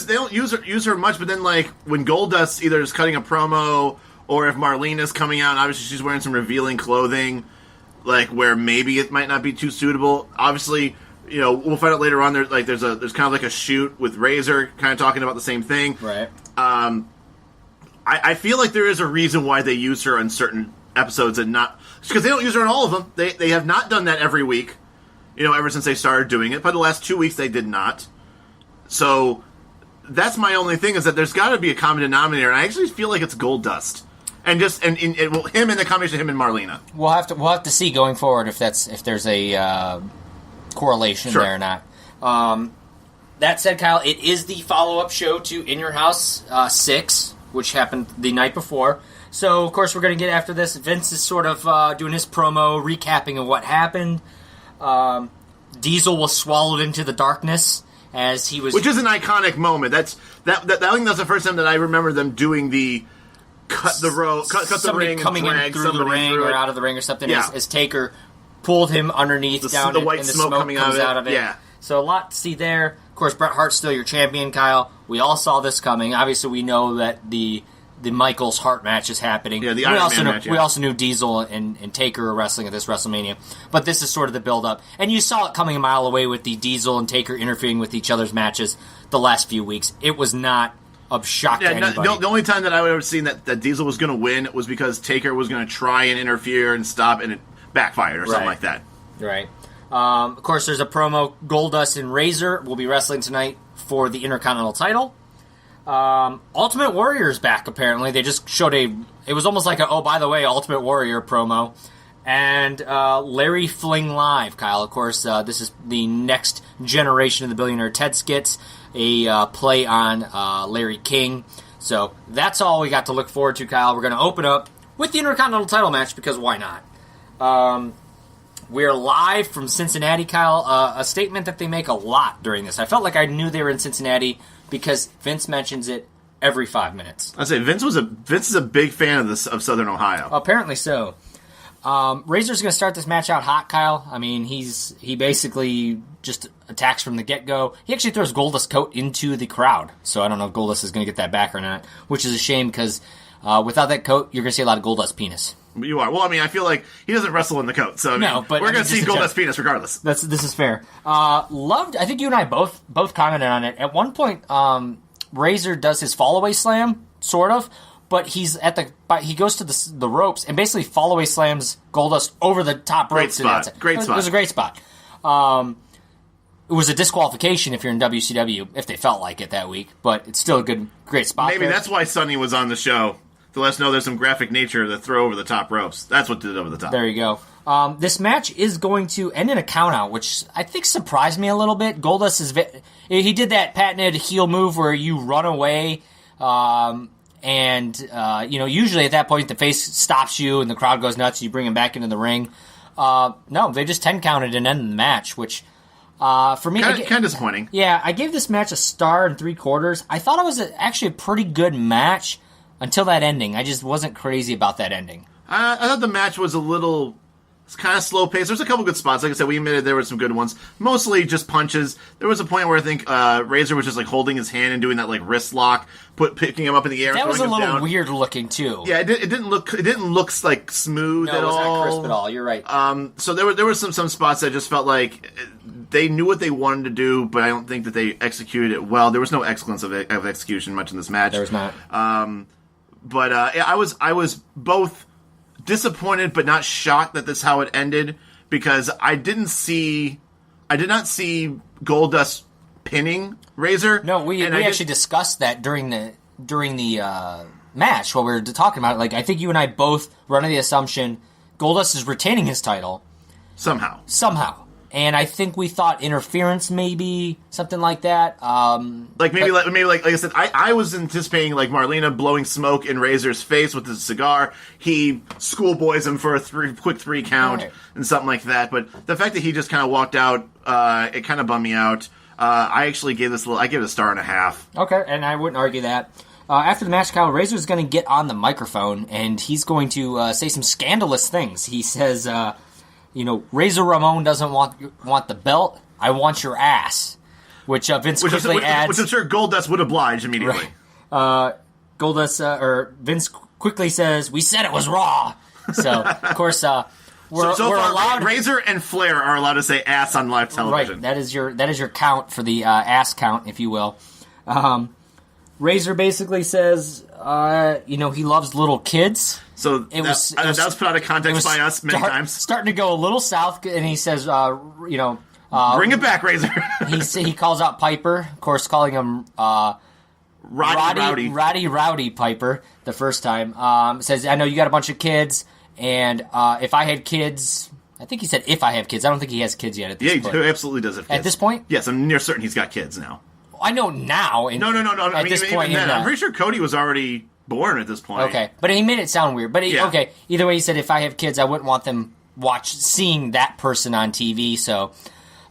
they don't use her much, but then like when Goldust either is cutting a promo or if Marlena's coming out, and obviously she's wearing some revealing clothing, like where maybe it might not be too suitable. Obviously, we'll find out later on. There's kind of like a shoot with Razor, kind of talking about the same thing. Right. I feel like there is a reason why they use her on certain episodes and not because they don't use her on all of them. They have not done that every week. Ever since they started doing it. But the last 2 weeks they did not. So that's my only thing is that there's got to be a common denominator, and I actually feel like it's Goldust, and him and the combination of him and Marlena. We'll have to see going forward if there's a correlation there or not. That said, Kyle, it is the follow-up show to In Your House 6, which happened the night before. So of course we're going to get after this. Vince is sort of doing his promo, recapping of what happened. Diesel was swallowed into the darkness. As he was, which is an iconic moment. I think that's the first time that I remember them doing the cut the ring, coming in through the ring or out of the ring or something. Yeah. As Taker pulled him underneath the white and the smoke coming comes out of it. Yeah. So a lot to see there. Of course, Bret Hart's still your champion, Kyle. We all saw this coming. Obviously, we know that the Michaels Hart match is happening. Yeah, the Iron Man match. We also knew Diesel and Taker are wrestling at this WrestleMania. But this is sort of the build-up. And you saw it coming a mile away with the Diesel and Taker interfering with each other's matches the last few weeks. It was not of shock to anybody. The only time that I would have seen that Diesel was going to win was because Taker was going to try and interfere and stop, and it backfired or something like that. Right. Of course, there's a promo. Goldust and Razor will be wrestling tonight for the Intercontinental title. Ultimate Warrior's back, apparently. They just showed it was almost like by the way, Ultimate Warrior promo. And Larry Fling Live, Kyle. Of course, this is the next generation of the Billionaire Ted skits, a play on Larry King. So that's all we got to look forward to, Kyle. We're going to open up with the Intercontinental title match, because why not? We're live from Cincinnati, Kyle. A statement that they make a lot during this. I felt like I knew they were in Cincinnati because Vince mentions it every 5 minutes. I say Vince is a big fan of Southern Ohio. Apparently so. Razor's going to start this match out hot, Kyle. I mean, he basically just attacks from the get-go. He actually throws Goldust's coat into the crowd, so I don't know if Goldust is going to get that back or not, which is a shame because without that coat, you're going to see a lot of Goldust penis. You are. Well, I mean, I feel like he doesn't wrestle in the coat, so no, but we're going to see Goldust penis regardless. This is fair. Loved. I think you and I both commented on it. At one point, Razor does his fall-away slam, sort of, but he goes to the ropes and basically fall-away slams Goldust over the top ropes. Great spot. It was a great spot. It was a disqualification if you're in WCW, if they felt like it that week, but it's still a great spot. Maybe that's why Sonny was on the show, to let us know there's some graphic nature to throw over the top ropes. That's what did it over the top. There you go. This match is going to end in a countout, which I think surprised me a little bit. Goldust he did that patented heel move where you run away, and usually at that point the face stops you and the crowd goes nuts. You bring him back into the ring. No, they just 10 counted and ended the match, which for me kind of disappointing. Yeah, I gave this match a star and 3/4. I thought it was actually a pretty good match. Until that ending. I just wasn't crazy about that ending. I thought the match was it's kind of slow paced. There's a couple good spots. Like I said, we admitted there were some good ones. Mostly just punches. There was a point where I think Razor was just like holding his hand and doing that like wrist lock, picking him up in the air. That was a little down. Weird looking too. Yeah, it didn't look like smooth at all. No, it was not crisp at all. You're right. So there were some spots that just felt like they knew what they wanted to do, but I don't think that they executed it well. There was no excellence of execution much in this match. There was not. But I was both disappointed but not shocked that this is how it ended, because I did not see Goldust pinning Razor. No, we actually discussed that during the match while we were talking about it. Like, I think you and I both were under the assumption Goldust is retaining his title somehow. And I think we thought interference, maybe something like that. Like I said, I was anticipating like Marlena blowing smoke in Razor's face with his cigar. He schoolboys him for a quick 3 count and something like that. But the fact that he just kind of walked out, it kind of bummed me out. I actually gave it a 1.5. Okay, and I wouldn't argue that. After the match, Kyle, Razor's going to get on the microphone and he's going to say some scandalous things. He says, Razor Ramon doesn't want the belt. I want your ass. Which Vince quickly adds. Which I'm sure Goldust would oblige immediately. Right. Vince quickly says, "We said it was Raw." So of course we're allowed. Razor and Flair are allowed to say ass on live television. Right. That is your count for the ass count, if you will. Razor basically says, he loves little kids. So that was put out of context by us many times. Starting to go a little south, and he says, bring it back, Razor. he calls out Piper, of course, calling him Rowdy Piper the first time. Says, I know you got a bunch of kids, and if I had kids, I think he said if I have kids. I don't think he has kids yet at this point. Yeah, he absolutely does have kids. At this point? Yes, I'm near certain he's got kids now. I know now. No. At this point, even then, I'm pretty sure Cody was already born at this point. Okay, but he made it sound weird. But okay, either way, he said if I have kids, I wouldn't want them seeing that person on TV. So,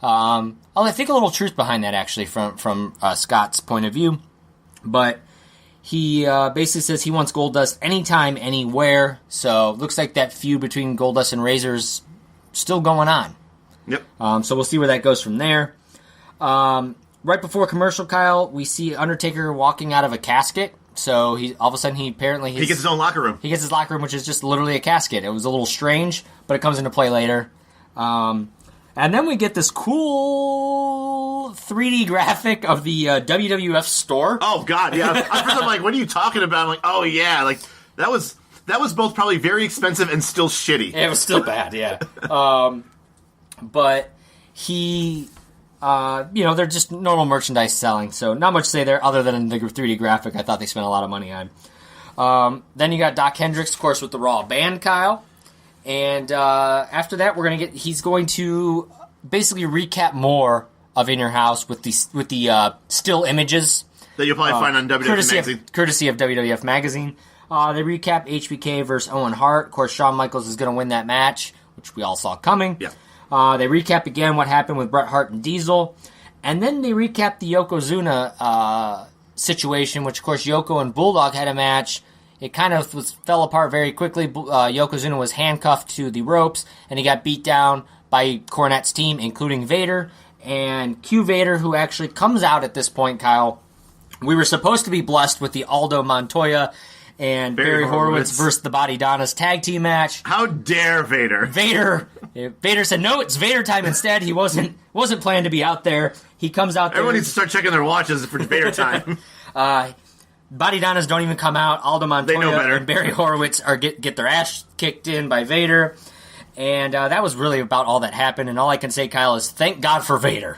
I think a little truth behind that actually from Scott's point of view. But he basically says he wants Goldust anytime, anywhere. So looks like that feud between Goldust and Razor's still going on. Yep. So we'll see where that goes from there. Right before commercial, Kyle, we see Undertaker walking out of a casket. So all of a sudden he gets his own locker room. He gets his locker room, which is just literally a casket. It was a little strange, but it comes into play later. And then we get this cool 3D graphic of the WWF store. Oh God, yeah. I'm like, what are you talking about? I'm like, oh yeah, like that was both probably very expensive and still shitty. It was still bad, yeah. But he. They're just normal merchandise selling, so not much to say there other than the 3D graphic I thought they spent a lot of money on. Then you got Doc Hendricks, of course, with the Raw band, Kyle. And after that, he's going to basically recap more of In Your House with the still images. That you'll probably find on WWF Magazine. Courtesy of WWF Magazine. They recap HBK versus Owen Hart. Of course, Shawn Michaels is going to win that match, which we all saw coming. Yeah. They recap again what happened with Bret Hart and Diesel. And then they recap the Yokozuna situation, which, of course, Yoko and Bulldog had a match. it kind of fell apart very quickly. Yokozuna was handcuffed to the ropes, and he got beat down by Cornette's team, including Vader. And Q Vader, who actually comes out at this point, Kyle, we were supposed to be blessed with the Aldo Montoya and Barry Horowitz versus the Body Donnas tag team match. How dare Vader? Vader said, no, it's Vader time instead. He wasn't planning to be out there. He comes out there. Everyone needs to start checking their watches for Vader time. Body Donnas don't even come out. Aldo Montoya and Barry Horowitz get their ass kicked in by Vader. And that was really about all that happened. And all I can say, Kyle, is thank God for Vader.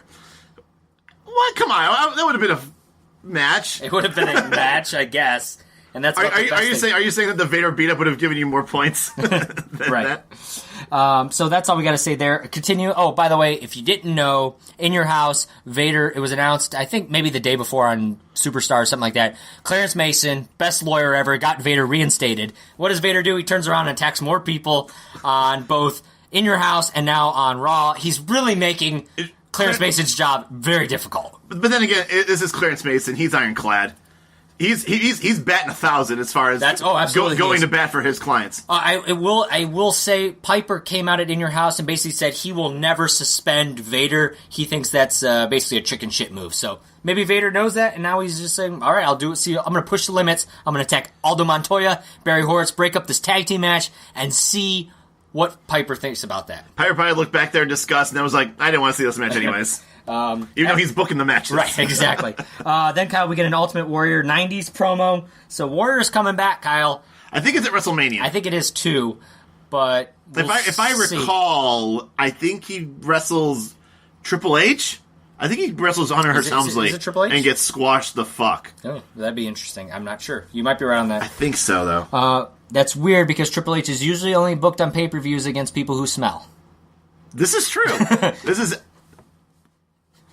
What? Come on. That would have been a match. It would have been a match, I guess. And that's what are you saying that the Vader beat up would have given you more points? Right. So that's all we got to say there. Continue. Oh, by the way, if you didn't know, in your house, Vader, it was announced, I think maybe the day before on Superstar or something like that. Clarence Mason, best lawyer ever, got Vader reinstated. What does Vader do? He turns around and attacks more people on both In Your House and now on Raw. He's really making Clarence Mason's job very difficult. But then again, this is Clarence Mason. He's ironclad. He's batting 1,000 as far as going to bat for his clients. I will say Piper came out at In Your House and basically said he will never suspend Vader. He thinks that's basically a chicken shit move. So maybe Vader knows that, and now he's just saying, all right, I'll do it. See, I'm going to push the limits. I'm going to attack Aldo Montoya, Barry Horowitz, break up this tag team match, and see what Piper thinks about that. Piper probably looked back there in disgust, and I was like, I didn't want to see this match anyways. Even though he's booking the matches. Right, exactly. Then, Kyle, we get an Ultimate Warrior 90s promo. So Warrior's coming back, Kyle. I think it's at WrestleMania. I think it is too, but if I recall, I think he wrestles Triple H. I think he wrestles Hunter Hearst Helmsley and gets squashed the fuck. Oh, that'd be interesting. I'm not sure. You might be right on that. I think so, though. That's weird because Triple H is usually only booked on pay-per-views against people who smell. This is true.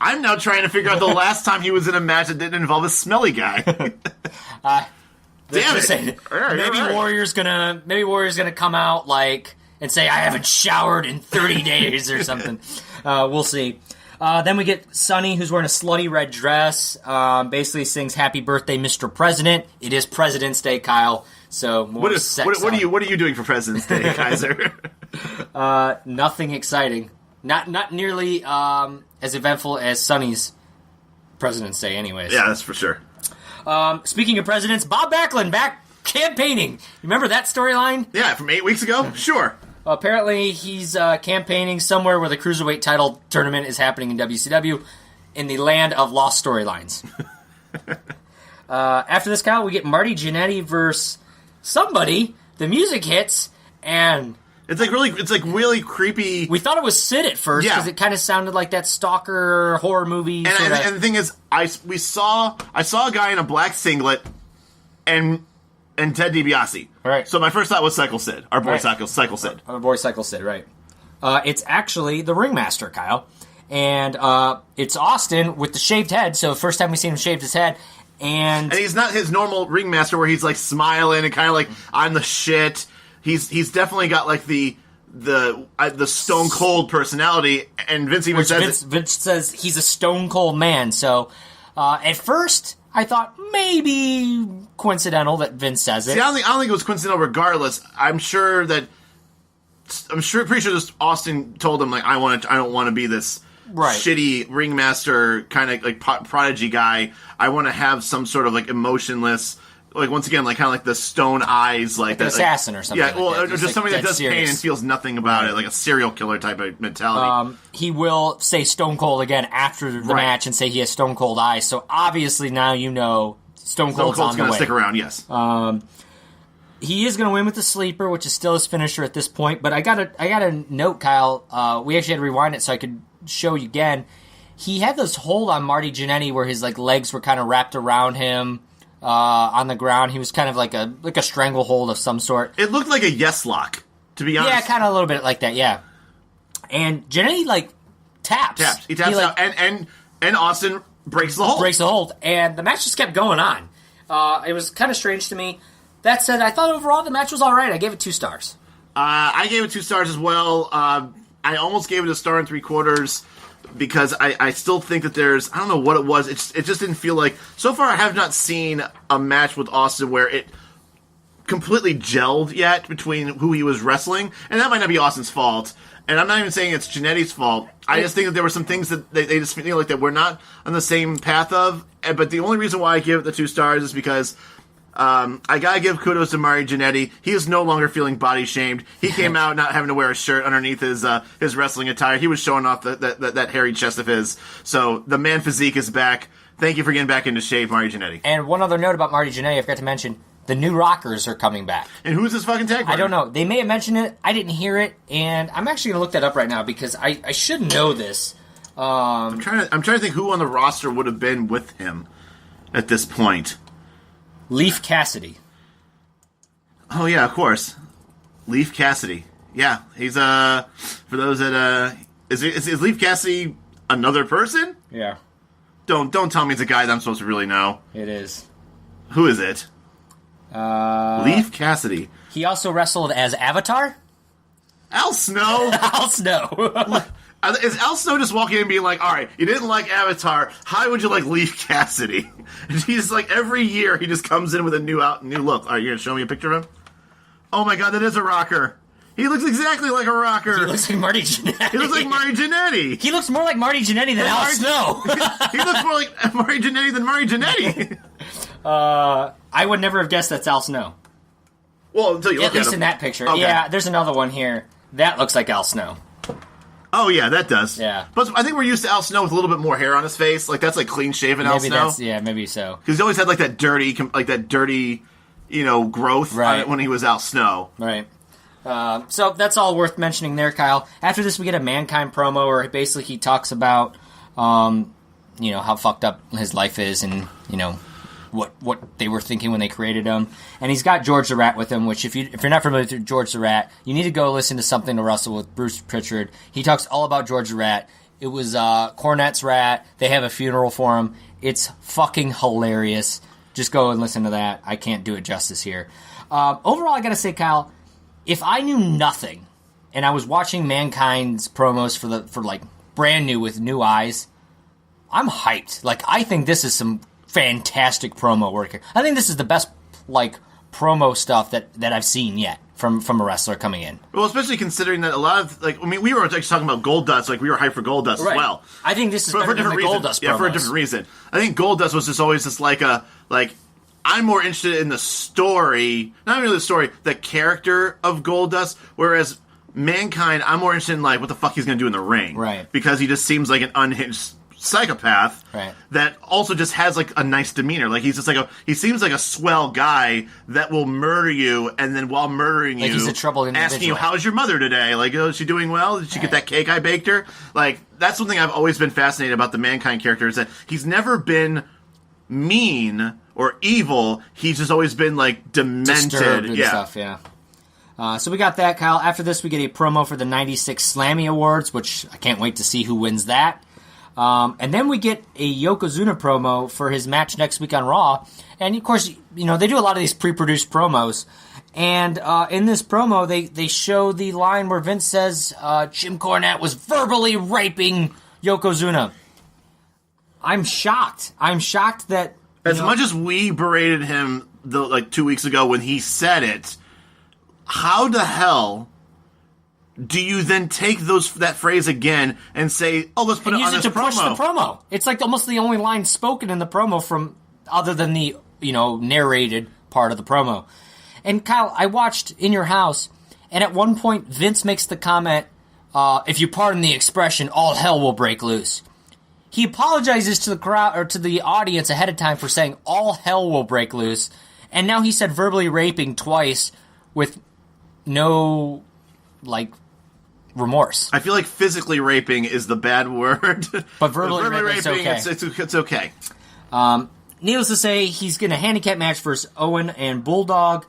I'm now trying to figure out the last time he was in a match that didn't involve a smelly guy. Damn it! Maybe Warrior's gonna come out and say I haven't showered in 30 days or something. We'll see. Then we get Sonny, who's wearing a slutty red dress. Basically sings "Happy Birthday, Mr. President." It is President's Day, Kyle. So more sex. What are you doing for President's Day, Kaiser? Nothing exciting. Not nearly as eventful as Sonny's President's Day, anyways. Yeah, that's for sure. Speaking of presidents, Bob Backlund back campaigning. You remember that storyline? Yeah, from 8 weeks ago? Sure. Apparently, he's campaigning somewhere where the Cruiserweight title tournament is happening in WCW in the land of lost storylines. After this, Kyle, we get Marty Jannetty versus somebody. The music hits, and it's really creepy. We thought it was Sid at first because it kind of sounded like that stalker horror movie. And the thing is, I saw a guy in a black singlet and Ted DiBiase. Right. So my first thought was Cycle Sid, our boy Cycle Sid. Our boy Cycle Sid, right. It's actually the Ringmaster, Kyle. And it's Austin with the shaved head. So first time we seen him shaved his head. And he's not his normal Ringmaster where he's like smiling and kind of like, I'm the shit. He's definitely got like the stone cold personality, and Vince even says Vince says he's a stone cold man. So at first I thought maybe coincidental that Vince says it. See, I don't think it was coincidental. Regardless, pretty sure this Austin told him like I don't want to be this shitty Ringmaster kind of like prodigy guy. I want to have some sort of like emotionless. Like, once again, like, kind of like the stone eyes, like an assassin or something. Yeah, well, just somebody that does pain and feels nothing about it, like a serial killer type of mentality. He will say Stone Cold again after the match and say he has stone cold eyes. So, obviously, now you know Stone Cold's on the way. going to stick around, yes. He is going to win with the sleeper, which is still his finisher at this point. But I got a note, Kyle. We actually had to rewind it so I could show you again. He had this hold on Marty Jannetty where his legs were kind of wrapped around him. On the ground, he was kind of like a stranglehold of some sort. It looked like a yes lock, to be honest. Yeah, kind of a little bit like that. Yeah, and Jannetty taps. He taps out, and Austin breaks the hold. And the match just kept going on. It was kind of strange to me. That said, I thought overall the match was all right. I gave it 2 stars. I gave it 2 stars as well. I almost gave it a star and 3/4. Because I still think that I don't know what it was. It just didn't feel like. So far, I have not seen a match with Austin where it completely gelled yet between who he was wrestling, and that might not be Austin's fault. And I'm not even saying it's Jannetty's fault. I just think that there were some things that they just feel like that we're not on the same path of. But the only reason why I give it the 2 stars is because I gotta give kudos to Mario Jannetty. He is no longer feeling body shamed. He came out not having to wear a shirt underneath his wrestling attire. He was showing off that hairy chest of his. So the man physique is back. Thank you for getting back into shape, Mario Jannetty. And one other note about Marty Jannetty, I forgot to mention. The New Rockers are coming back. And who's this fucking tag partner? I don't know. They may have mentioned it. I didn't hear it, and I'm actually going to look that up right now because I should know this. I'm trying to think who on the roster would have been with him at this point. Leif Cassidy. Oh yeah, of course. Leif Cassidy. Yeah, he's for those that is Leif Cassidy another person? Yeah. Don't tell me it's a guy that I'm supposed to really know. It is. Who is it? Leif Cassidy. He also wrestled as Avatar. Al Snow. Al Snow. Is Al Snow just walking in and being like, all right, you didn't like Avatar, how would you like Leif Cassidy? And he's like, every year he just comes in with a new look. All right, you're going to show me a picture of him? Oh my god, that is a rocker. He looks exactly like a rocker. He looks like Marty Jannetty. He looks like Marty Jannetty. He looks more like Marty Jannetty than Al Snow. He looks more like Marty Jannetty than Marty Jannetty. I would never have guessed that's Al Snow. Well, until you look at least him. In that picture. Okay. Yeah, there's another one here. That looks like Al Snow. Oh, yeah, that does. Yeah. But I think we're used to Al Snow with a little bit more hair on his face. Like, that's like clean-shaven Al Snow. Maybe so. Because he always had like that dirty, growth on it when he was Al Snow. Right. So that's all worth mentioning there, Kyle. After this, we get a Mankind promo where basically he talks about, how fucked up his life is and, what they were thinking when they created him. And he's got George the Rat with him, which if you're not familiar with George the Rat, you need to go listen to Something to Wrestle with Bruce Pritchard. He talks all about George the Rat. It was Cornette's rat. They have a funeral for him. It's fucking hilarious. Just go and listen to that. I can't do it justice here. Overall, I gotta say, Kyle, if I knew nothing and I was watching Mankind's promos for brand new with new eyes, I'm hyped. Like, I think this is some fantastic promo work here. I think this is the best promo stuff that I've seen yet from a wrestler coming in. Well, especially considering that a lot of we were actually talking about Goldust, we were hyped for Goldust as well. I think this is better than the Goldust promos. Yeah, for a different reason. I think Goldust was just always just I'm more interested in the story, not really the story, the character of Goldust, whereas Mankind, I'm more interested in what the fuck he's going to do in the ring. Right. Because he just seems like an unhinged psychopath that also just has a nice demeanor. He's just he seems like a swell guy that will murder you, and then while murdering you, he's a troubled individual. Asking you, how's your mother today? Is she doing well? Did she get that cake I baked her? That's something I've always been fascinated about the Mankind character, is that he's never been mean or evil. He's just always been demented. Disturbed and stuff, yeah. So we got that, Kyle. After this, we get a promo for the 96 Slammy Awards, which I can't wait to see who wins that. And then we get a Yokozuna promo for his match next week on Raw. And, of course, they do a lot of these pre-produced promos. And in this promo, they show the line where Vince says Jim Cornette was verbally raping Yokozuna. I'm shocked. I'm shocked that... As much as we berated him 2 weeks ago when he said it, how the hell do you then take that phrase again and say, "Oh, let's put it on this promo"? Push the promo. It's almost the only line spoken in the promo from other than the narrated part of the promo. And Kyle, I watched In Your House, and at one point Vince makes the comment, "If you pardon the expression, all hell will break loose." He apologizes to the crowd or to the audience ahead of time for saying all hell will break loose, and now he said verbally raping twice with no remorse. I feel like physically raping is the bad word. But verbally raping, it's okay. Needless to say, he's getting a handicap match versus Owen and Bulldog.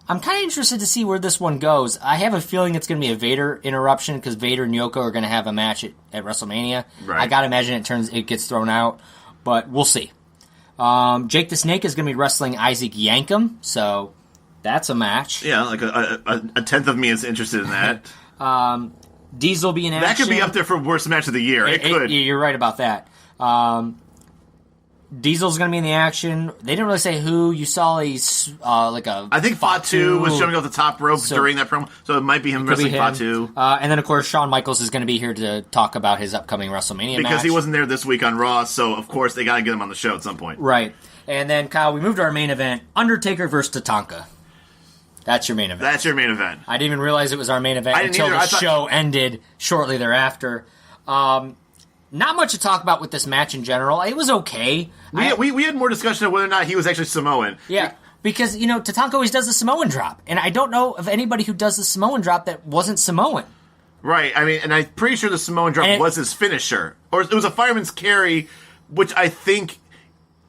I'm kind of interested to see where this one goes. I have a feeling it's going to be a Vader interruption because Vader and Yoko are going to have a match at WrestleMania. Right. I got to imagine it gets thrown out, but we'll see. Jake the Snake is going to be wrestling Isaac Yankem, so that's a match. Yeah, a tenth of me is interested in that. Diesel be in action. That could be up there for worst match of the year. It could. You're right about that. Diesel's going to be in the action. They didn't really say who. You saw I think Fatu was showing off the top rope during that promo, so it might be him wrestling Fatu. And then, of course, Shawn Michaels is going to be here to talk about his upcoming WrestleMania match. Because he wasn't there this week on Raw, so, of course, they got to get him on the show at some point. Right. And then, Kyle, we moved to our main event, Undertaker versus Tatanka. That's your main event. That's your main event. I didn't even realize it was our main event until the show ended shortly thereafter. Not much to talk about with this match in general. It was okay. We had more discussion of whether or not he was actually Samoan. Yeah, because, Tatanka always does the Samoan drop. And I don't know of anybody who does the Samoan drop that wasn't Samoan. Right. I mean, and I'm pretty sure the Samoan drop was his finisher. Or it was a fireman's carry, which I think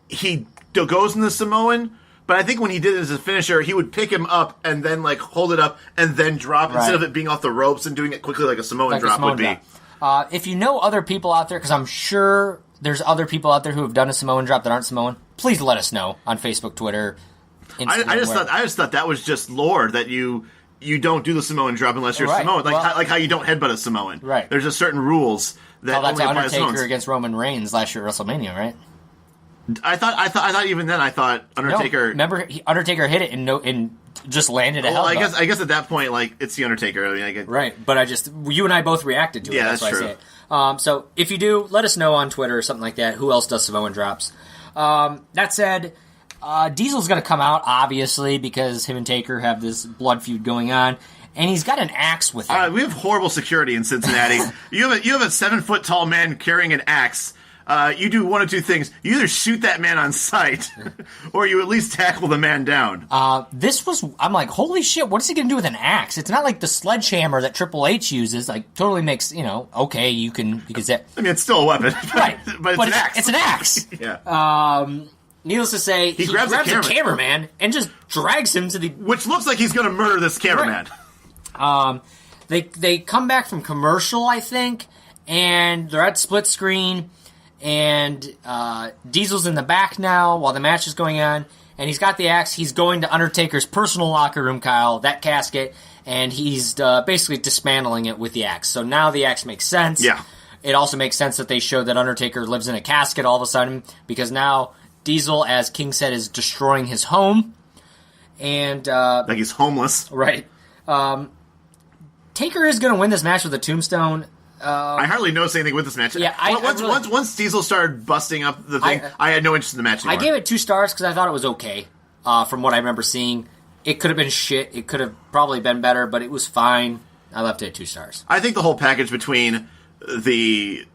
he goes in the Samoan. But I think when he did it as a finisher, he would pick him up and then, hold it up and then drop instead of it being off the ropes and doing it quickly like a Samoan drop would be. If you know other people out there, because I'm sure there's other people out there who have done a Samoan drop that aren't Samoan, please let us know on Facebook, Twitter, Instagram. I just thought that was just lore that you don't do the Samoan drop unless you're Samoan, like how you don't headbutt a Samoan. Right. There's just certain rules that that's only apply to Undertaker Samoans. against Roman Reigns last year at WrestleMania, right? I thought even then Undertaker. No, remember Undertaker hit it and just landed a headbutt. I guess at that point, it's the Undertaker. I mean, right, but you and I both reacted to it. Yeah, that's true. why I say it. So if you do, let us know on Twitter or something like that. Who else does Samoan drops? That said, Diesel's going to come out obviously because him and Taker have this blood feud going on. And he's got an axe with him. We have horrible security in Cincinnati. you have a 7-foot tall man carrying an axe. You do one of two things. You either shoot that man on sight, or you at least tackle the man down. I'm like, holy shit, what is he going to do with an axe? It's not like the sledgehammer that Triple H uses. Totally makes, okay, you can say. I mean, it's still a weapon. Right. but it's an axe. It's an axe. Yeah. Needless to say, he grabs the cameraman and just drags him to the... Which looks like he's going to murder this cameraman. Right. They come back from commercial, I think, and they're at split screen, and Diesel's in the back now while the match is going on, and he's got the axe. He's going to Undertaker's personal locker room, Kyle, that casket, and he's basically dismantling it with the axe. So now the axe makes sense. Yeah. It also makes sense that they show that Undertaker lives in a casket all of a sudden, because now Diesel, as King said, is destroying his home. And like he's homeless. Right. Taker is going to win this match with a tombstone. I hardly noticed anything with this match. Yeah, once Diesel stared busting up the thing, I had no interest in the match anymore. I gave it 2 stars because I thought it was okay. From what I remember seeing, it could have been shit. It could have probably been better, but it was fine. I left it at 2 stars. I think the whole package between the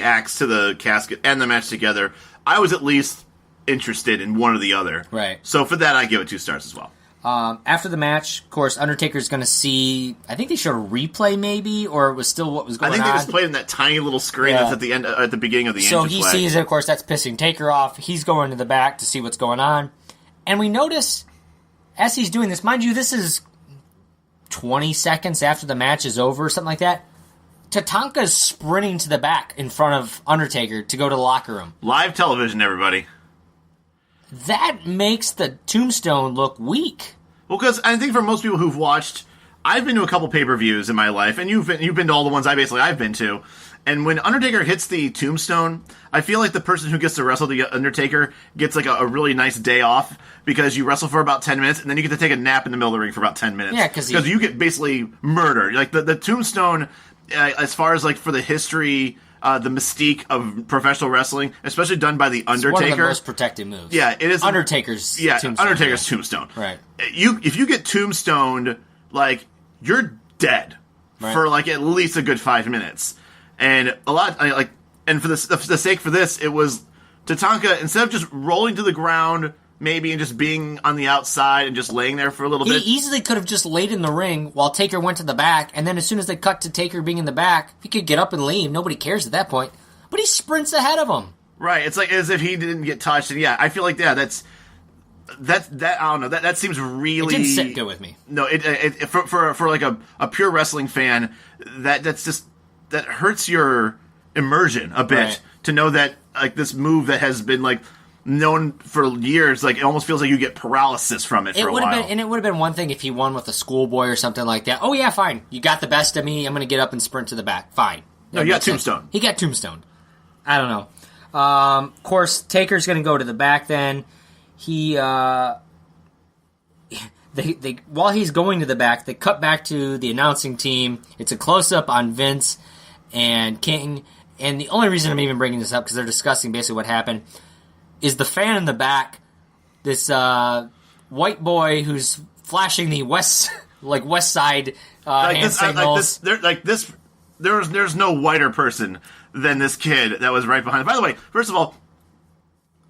axe to the casket and the match together, I was at least interested in one or the other. Right. So for that, I give it 2 stars as well. After the match, of course, Undertaker's going to see... I think they showed a replay, maybe, or it was still what was going on. I think they just played in that tiny little screen that's at the end, at the beginning of the So he sees it, of course, that's pissing Taker off. He's going to the back to see what's going on. And we notice, as he's doing this, mind you, this is 20 seconds after the match is over, something like that. Tatanka's sprinting to the back in front of Undertaker to go to the locker room. Live television, everybody. That makes the tombstone look weak. Well, because I think for most people who've watched, I've been to a couple pay-per-views in my life, and you've been to all the ones I've been to. And when Undertaker hits the tombstone, I feel like the person who gets to wrestle the Undertaker gets like a really nice day off, because you wrestle for about 10 minutes, and then you get to take a nap in the middle of the ring for about 10 minutes. Yeah, because you get basically murdered. Like the tombstone, as far as like for the history, the mystique of professional wrestling, especially done by the Undertaker. It's one of the most protected moves. Yeah, it is. Undertaker's tombstone. Right. If you get tombstoned, like, you're dead for like at least a good 5 minutes. And and for the sake for this, it was Tatanka, instead of just rolling to the ground, maybe, and just being on the outside and just laying there for a little bit. He easily could have just laid in the ring while Taker went to the back, and then as soon as they cut to Taker being in the back, he could get up and leave. Nobody cares at that point. But he sprints ahead of him. Right. It's like as if he didn't get touched. And yeah, I feel like, that I don't know. That seems really... It didn't sit good with me. No, for like a pure wrestling fan, that's just... That hurts your immersion a bit, right, to know that like this move that has been like known for years, like it almost feels like you get paralysis from it for a while. And it would have been one thing if he won with a schoolboy or something like that. Oh yeah, fine. You got the best of me. I'm going to get up and sprint to the back. Fine. No, you got Tombstone. He got Tombstone. I don't know. Of course, Taker's going to go to the back then. While he's going to the back, they cut back to the announcing team. It's a close-up on Vince and King. And the only reason I'm even bringing this up, because they're discussing basically what happened, is the fan in the back, this white boy who's flashing the west side hand signals. There's no whiter person than this kid that was right behind. By the way, first of all,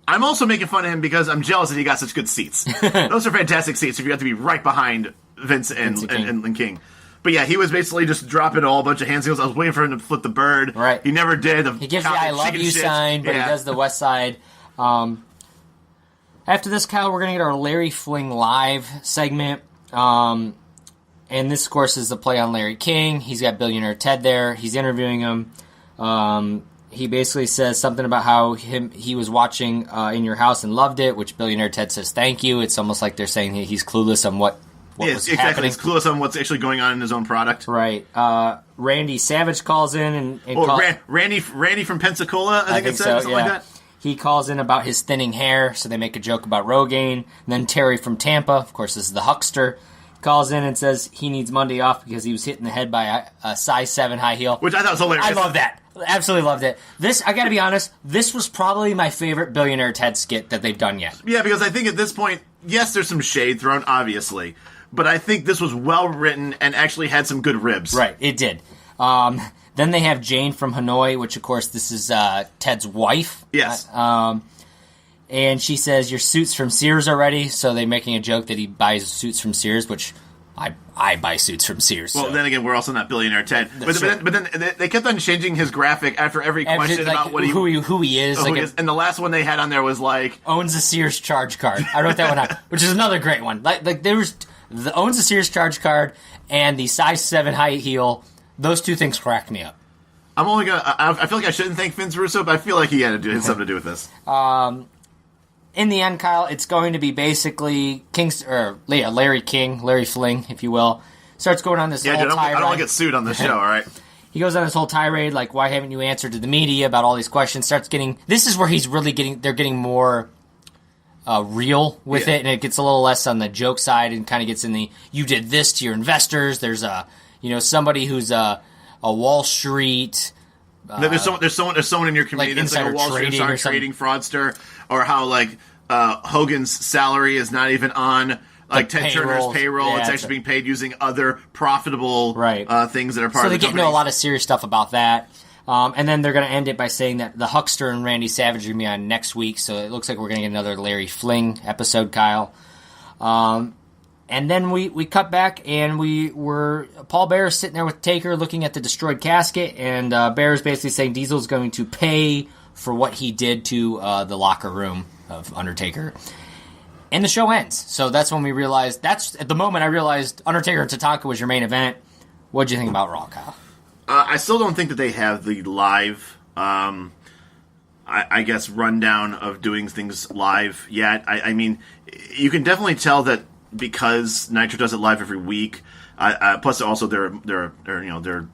I'm also making fun of him because I'm jealous that he got such good seats. Those are fantastic seats if you have to be right behind Vince and King. But yeah, he was basically just dropping a bunch of hand signals. I was waiting for him to flip the bird. Right. He never did. He gives the I love you sign, but he does the west side. After this, Kyle, we're going to get our Larry Fling Live segment. And this, of course, is the play on Larry King. He's got Billionaire Ted there. He's interviewing him. He basically says something about how he was watching in your house and loved it, which Billionaire Ted says thank you. It's almost like they're saying he's clueless on what was happening. He's clueless on what's actually going on in his own product. Right. Randy Savage calls in Randy from Pensacola, I think it said, so, something like that. He calls in about his thinning hair, so they make a joke about Rogaine. And then Terry from Tampa, of course, this is the huckster, calls in and says he needs Monday off because he was hit in the head by a size 7 high heel. Which I thought was hilarious. I love that. Absolutely loved it. This, I gotta be honest, this was probably my favorite Billionaire Ted skit that they've done yet. Yeah, because I think at this point, yes, there's some shade thrown, obviously, but I think this was well written and actually had some good ribs. Right, it did. Then they have Jane from Hanoi, which, of course, this is Ted's wife. Yes. And she says, your suit's from Sears already, so they're making a joke that he buys suits from Sears, which I buy suits from Sears. Well, so. Then again, we're also not Billionaire Ted. But then they kept on changing his graphic after every question about who he is. And the last one they had on there was like... Owns a Sears charge card. I wrote that one out, which is another great one. Like there was the owns a Sears charge card and the size 7 high heel. Those two things cracked me up. I'm only gonna... I feel like I shouldn't thank Vince Russo, but I feel like he had something to do with this. In the end, Kyle, it's going to be basically Larry King, Larry Fling, if you will, starts going on this whole tirade. I don't want to get sued on this show, all right? He goes on this whole tirade, like, why haven't you answered to the media about all these questions? This is where they're getting more real with it, and it gets a little less on the joke side and kind of gets in the, you did this to your investors. There's somebody who's a Wall Street... there's someone in your community that's like a Wall Street trading fraudster, or how like Hogan's salary is not even on like Ted Turner's payroll. Yeah, it's actually being paid using other profitable things that are part of the company. So they get into a lot of serious stuff about that. And then they're going to end it by saying that the Huckster and Randy Savage are going to be on next week, so it looks like we're going to get another Larry Fling episode, Kyle. And then we cut back, and Paul Bear's sitting there with Taker looking at the destroyed casket, and Bear's basically saying Diesel's going to pay for what he did to the locker room of Undertaker. And the show ends. So that's when we realized, at the moment I realized Undertaker and Tatanka was your main event. What'd you think about Raw, Kyle? I still don't think that they have the live, I guess, rundown of doing things live yet. I mean, you can definitely tell that because Nitro does it live every week. Plus, also they're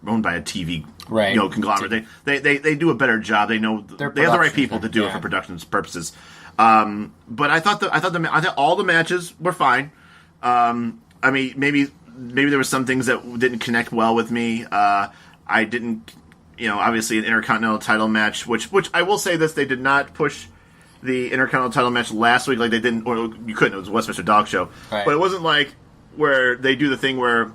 owned by a TV conglomerate. They do a better job. They know they have the right people to do it for production purposes. But I thought all the matches were fine. I mean, maybe there were some things that didn't connect well with me. I didn't, obviously an Intercontinental title match, which I will say this, they did not push the Intercontinental title match last week like they didn't, or you couldn't, it was Westminster Dog Show. Right. But it wasn't like where they do the thing where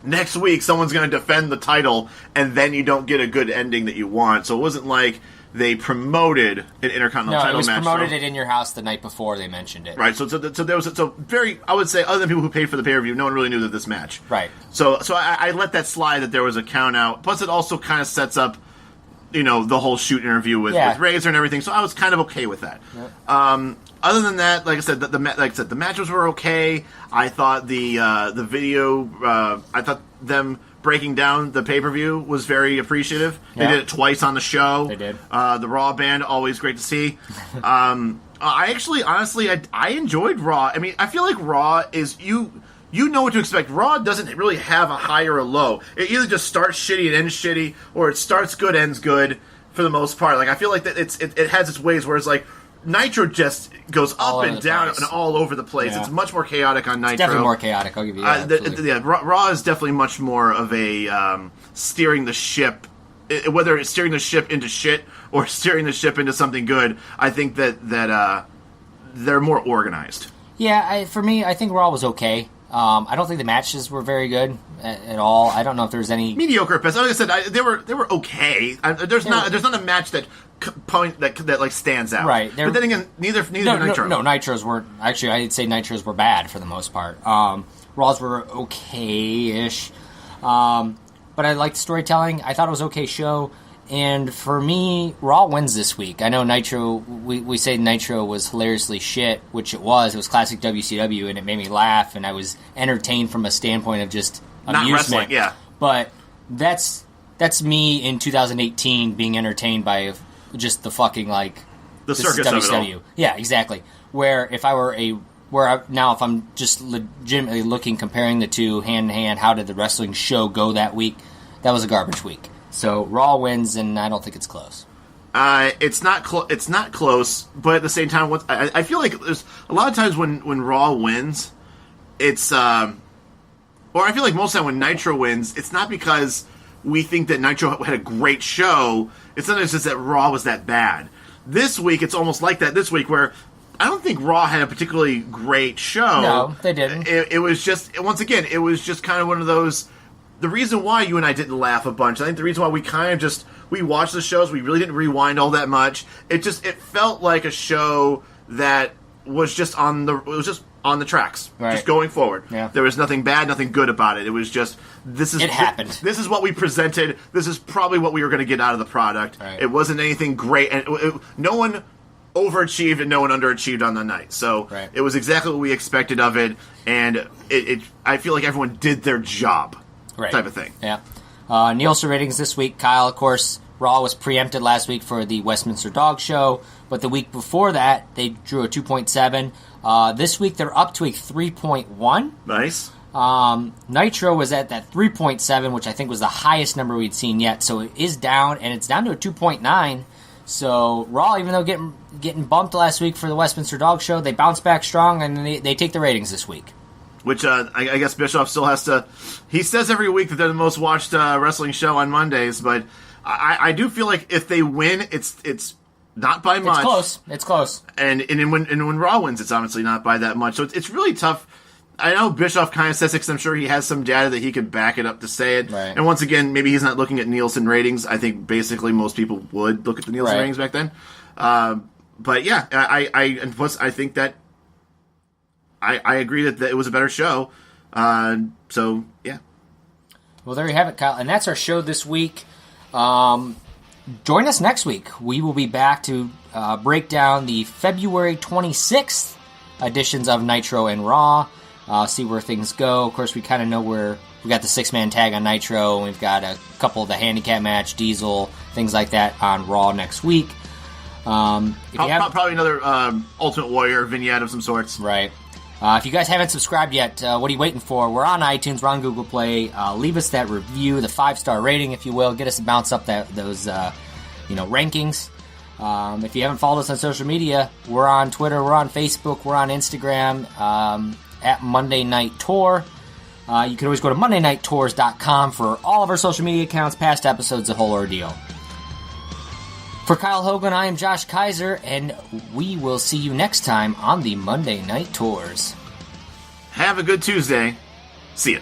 next week someone's going to defend the title and then you don't get a good ending that you want. So it wasn't like they promoted an Intercontinental title match. No, it was promoted it in your house the night before they mentioned it. Right, so there was very, I would say, other than people who paid for the pay-per-view, no one really knew that this match. Right. So I let that slide that there was a count out. Plus it also kind of sets up, the whole shoot interview with Razor and everything. So I was kind of okay with that. Yeah. Other than that, like I said, the matches were okay. I thought the video, I thought them breaking down the pay-per-view was very appreciative. They did it twice on the show. They did. The Raw band, always great to see. I actually, honestly, I enjoyed Raw. I mean, I feel like Raw is, you know what to expect. Raw doesn't really have a high or a low. It either just starts shitty and ends shitty, or it starts good, ends good. For for the most part. Like, I feel like that it has its ways where it's like Nitro just goes up and down and all over the place. Yeah. It's much more chaotic on Nitro. It's definitely more chaotic. I'll give you that. Raw is definitely much more of a steering the ship. Whether it's steering the ship into shit or steering the ship into something good, I think that they're more organized. Yeah, for me, I think Raw was okay. I don't think the matches were very good at all. I don't know if there's any mediocre at best. Like I said, they were okay. There's not a match that like stands out. Right. But then again, neither Nitro. No, Nitros weren't. Actually, I'd say Nitros were bad for the most part. Raws were okay-ish. But I liked storytelling. I thought it was an okay show. And for me, Raw wins this week. I know Nitro, we say Nitro was hilariously shit, which it was. It was classic WCW, and it made me laugh, and I was entertained from a standpoint of just amusement. Not wrestling, yeah. But that's me in 2018 being entertained by just the fucking, like... The circus of it all. Yeah, exactly. Where if I were if I'm just legitimately looking, comparing the two hand in hand, how did the wrestling show go that week? That was a garbage week. So Raw wins, and I don't think it's close. It's not close, but at the same time, I feel like there's a lot of times when Raw wins, it's or I feel like most of the time when Nitro wins, it's not because we think that Nitro had a great show. It's not just that Raw was that bad. This week, it's almost like that. This week, where I don't think Raw had a particularly great show. No, they didn't. It was just, once again, it was just kind of one of those. The reason why you and I didn't laugh a bunch, I think the reason why we kind of just, we watched the shows, we really didn't rewind all that much. It felt like a show that was just on the tracks, right. Just going forward. Yeah. There was nothing bad, nothing good about it. It was just, it happened. This is what we presented. This is probably what we were going to get out of the product. Right. It wasn't anything great, and no one overachieved and no one underachieved on the night. So right. It was exactly what we expected of it, and I feel like everyone did their job. Right. Type of thing. Yeah. Nielsen ratings this week. Kyle, of course, Raw was preempted last week for the Westminster Dog Show, but the week before that, they drew a 2.7. This week, they're up to a 3.1. Nice. Nitro was at that 3.7, which I think was the highest number we'd seen yet, so it is down, and it's down to a 2.9. So Raw, even though getting bumped last week for the Westminster Dog Show, they bounce back strong, and they take the ratings this week. Which I guess Bischoff still has to... He says every week that they're the most watched wrestling show on Mondays, but I do feel like if they win, it's not by much. It's close. And when Raw wins, it's obviously not by that much. So it's really tough. I know Bischoff kind of says it because I'm sure he has some data that he could back it up to say it. Right. And once again, maybe he's not looking at Nielsen ratings. I think basically most people would look at the Nielsen ratings back then. But yeah, and plus I think that I agree that it was a better show. So, yeah. Well, there you have it, Kyle. And that's our show this week. Join us next week. We will be back to break down the February 26th editions of Nitro and Raw. See where things go. Of course, we kind of know where we got the 6-man tag on Nitro, and we've got a couple of the handicap match, Diesel, things like that on Raw next week. Probably another Ultimate Warrior vignette of some sorts. Right. If you guys haven't subscribed yet, what are you waiting for? We're on iTunes, we're on Google Play. Leave us that review, the 5-star rating, if you will. Get us to bounce up those rankings. If you haven't followed us on social media, we're on Twitter, we're on Facebook, we're on Instagram, at Monday Night Tour. You can always go to MondayNightTours.com for all of our social media accounts, past episodes, the whole ordeal. For Kyle Hogan, I am Josh Kaiser, and we will see you next time on the Monday Night Tours. Have a good Tuesday. See ya.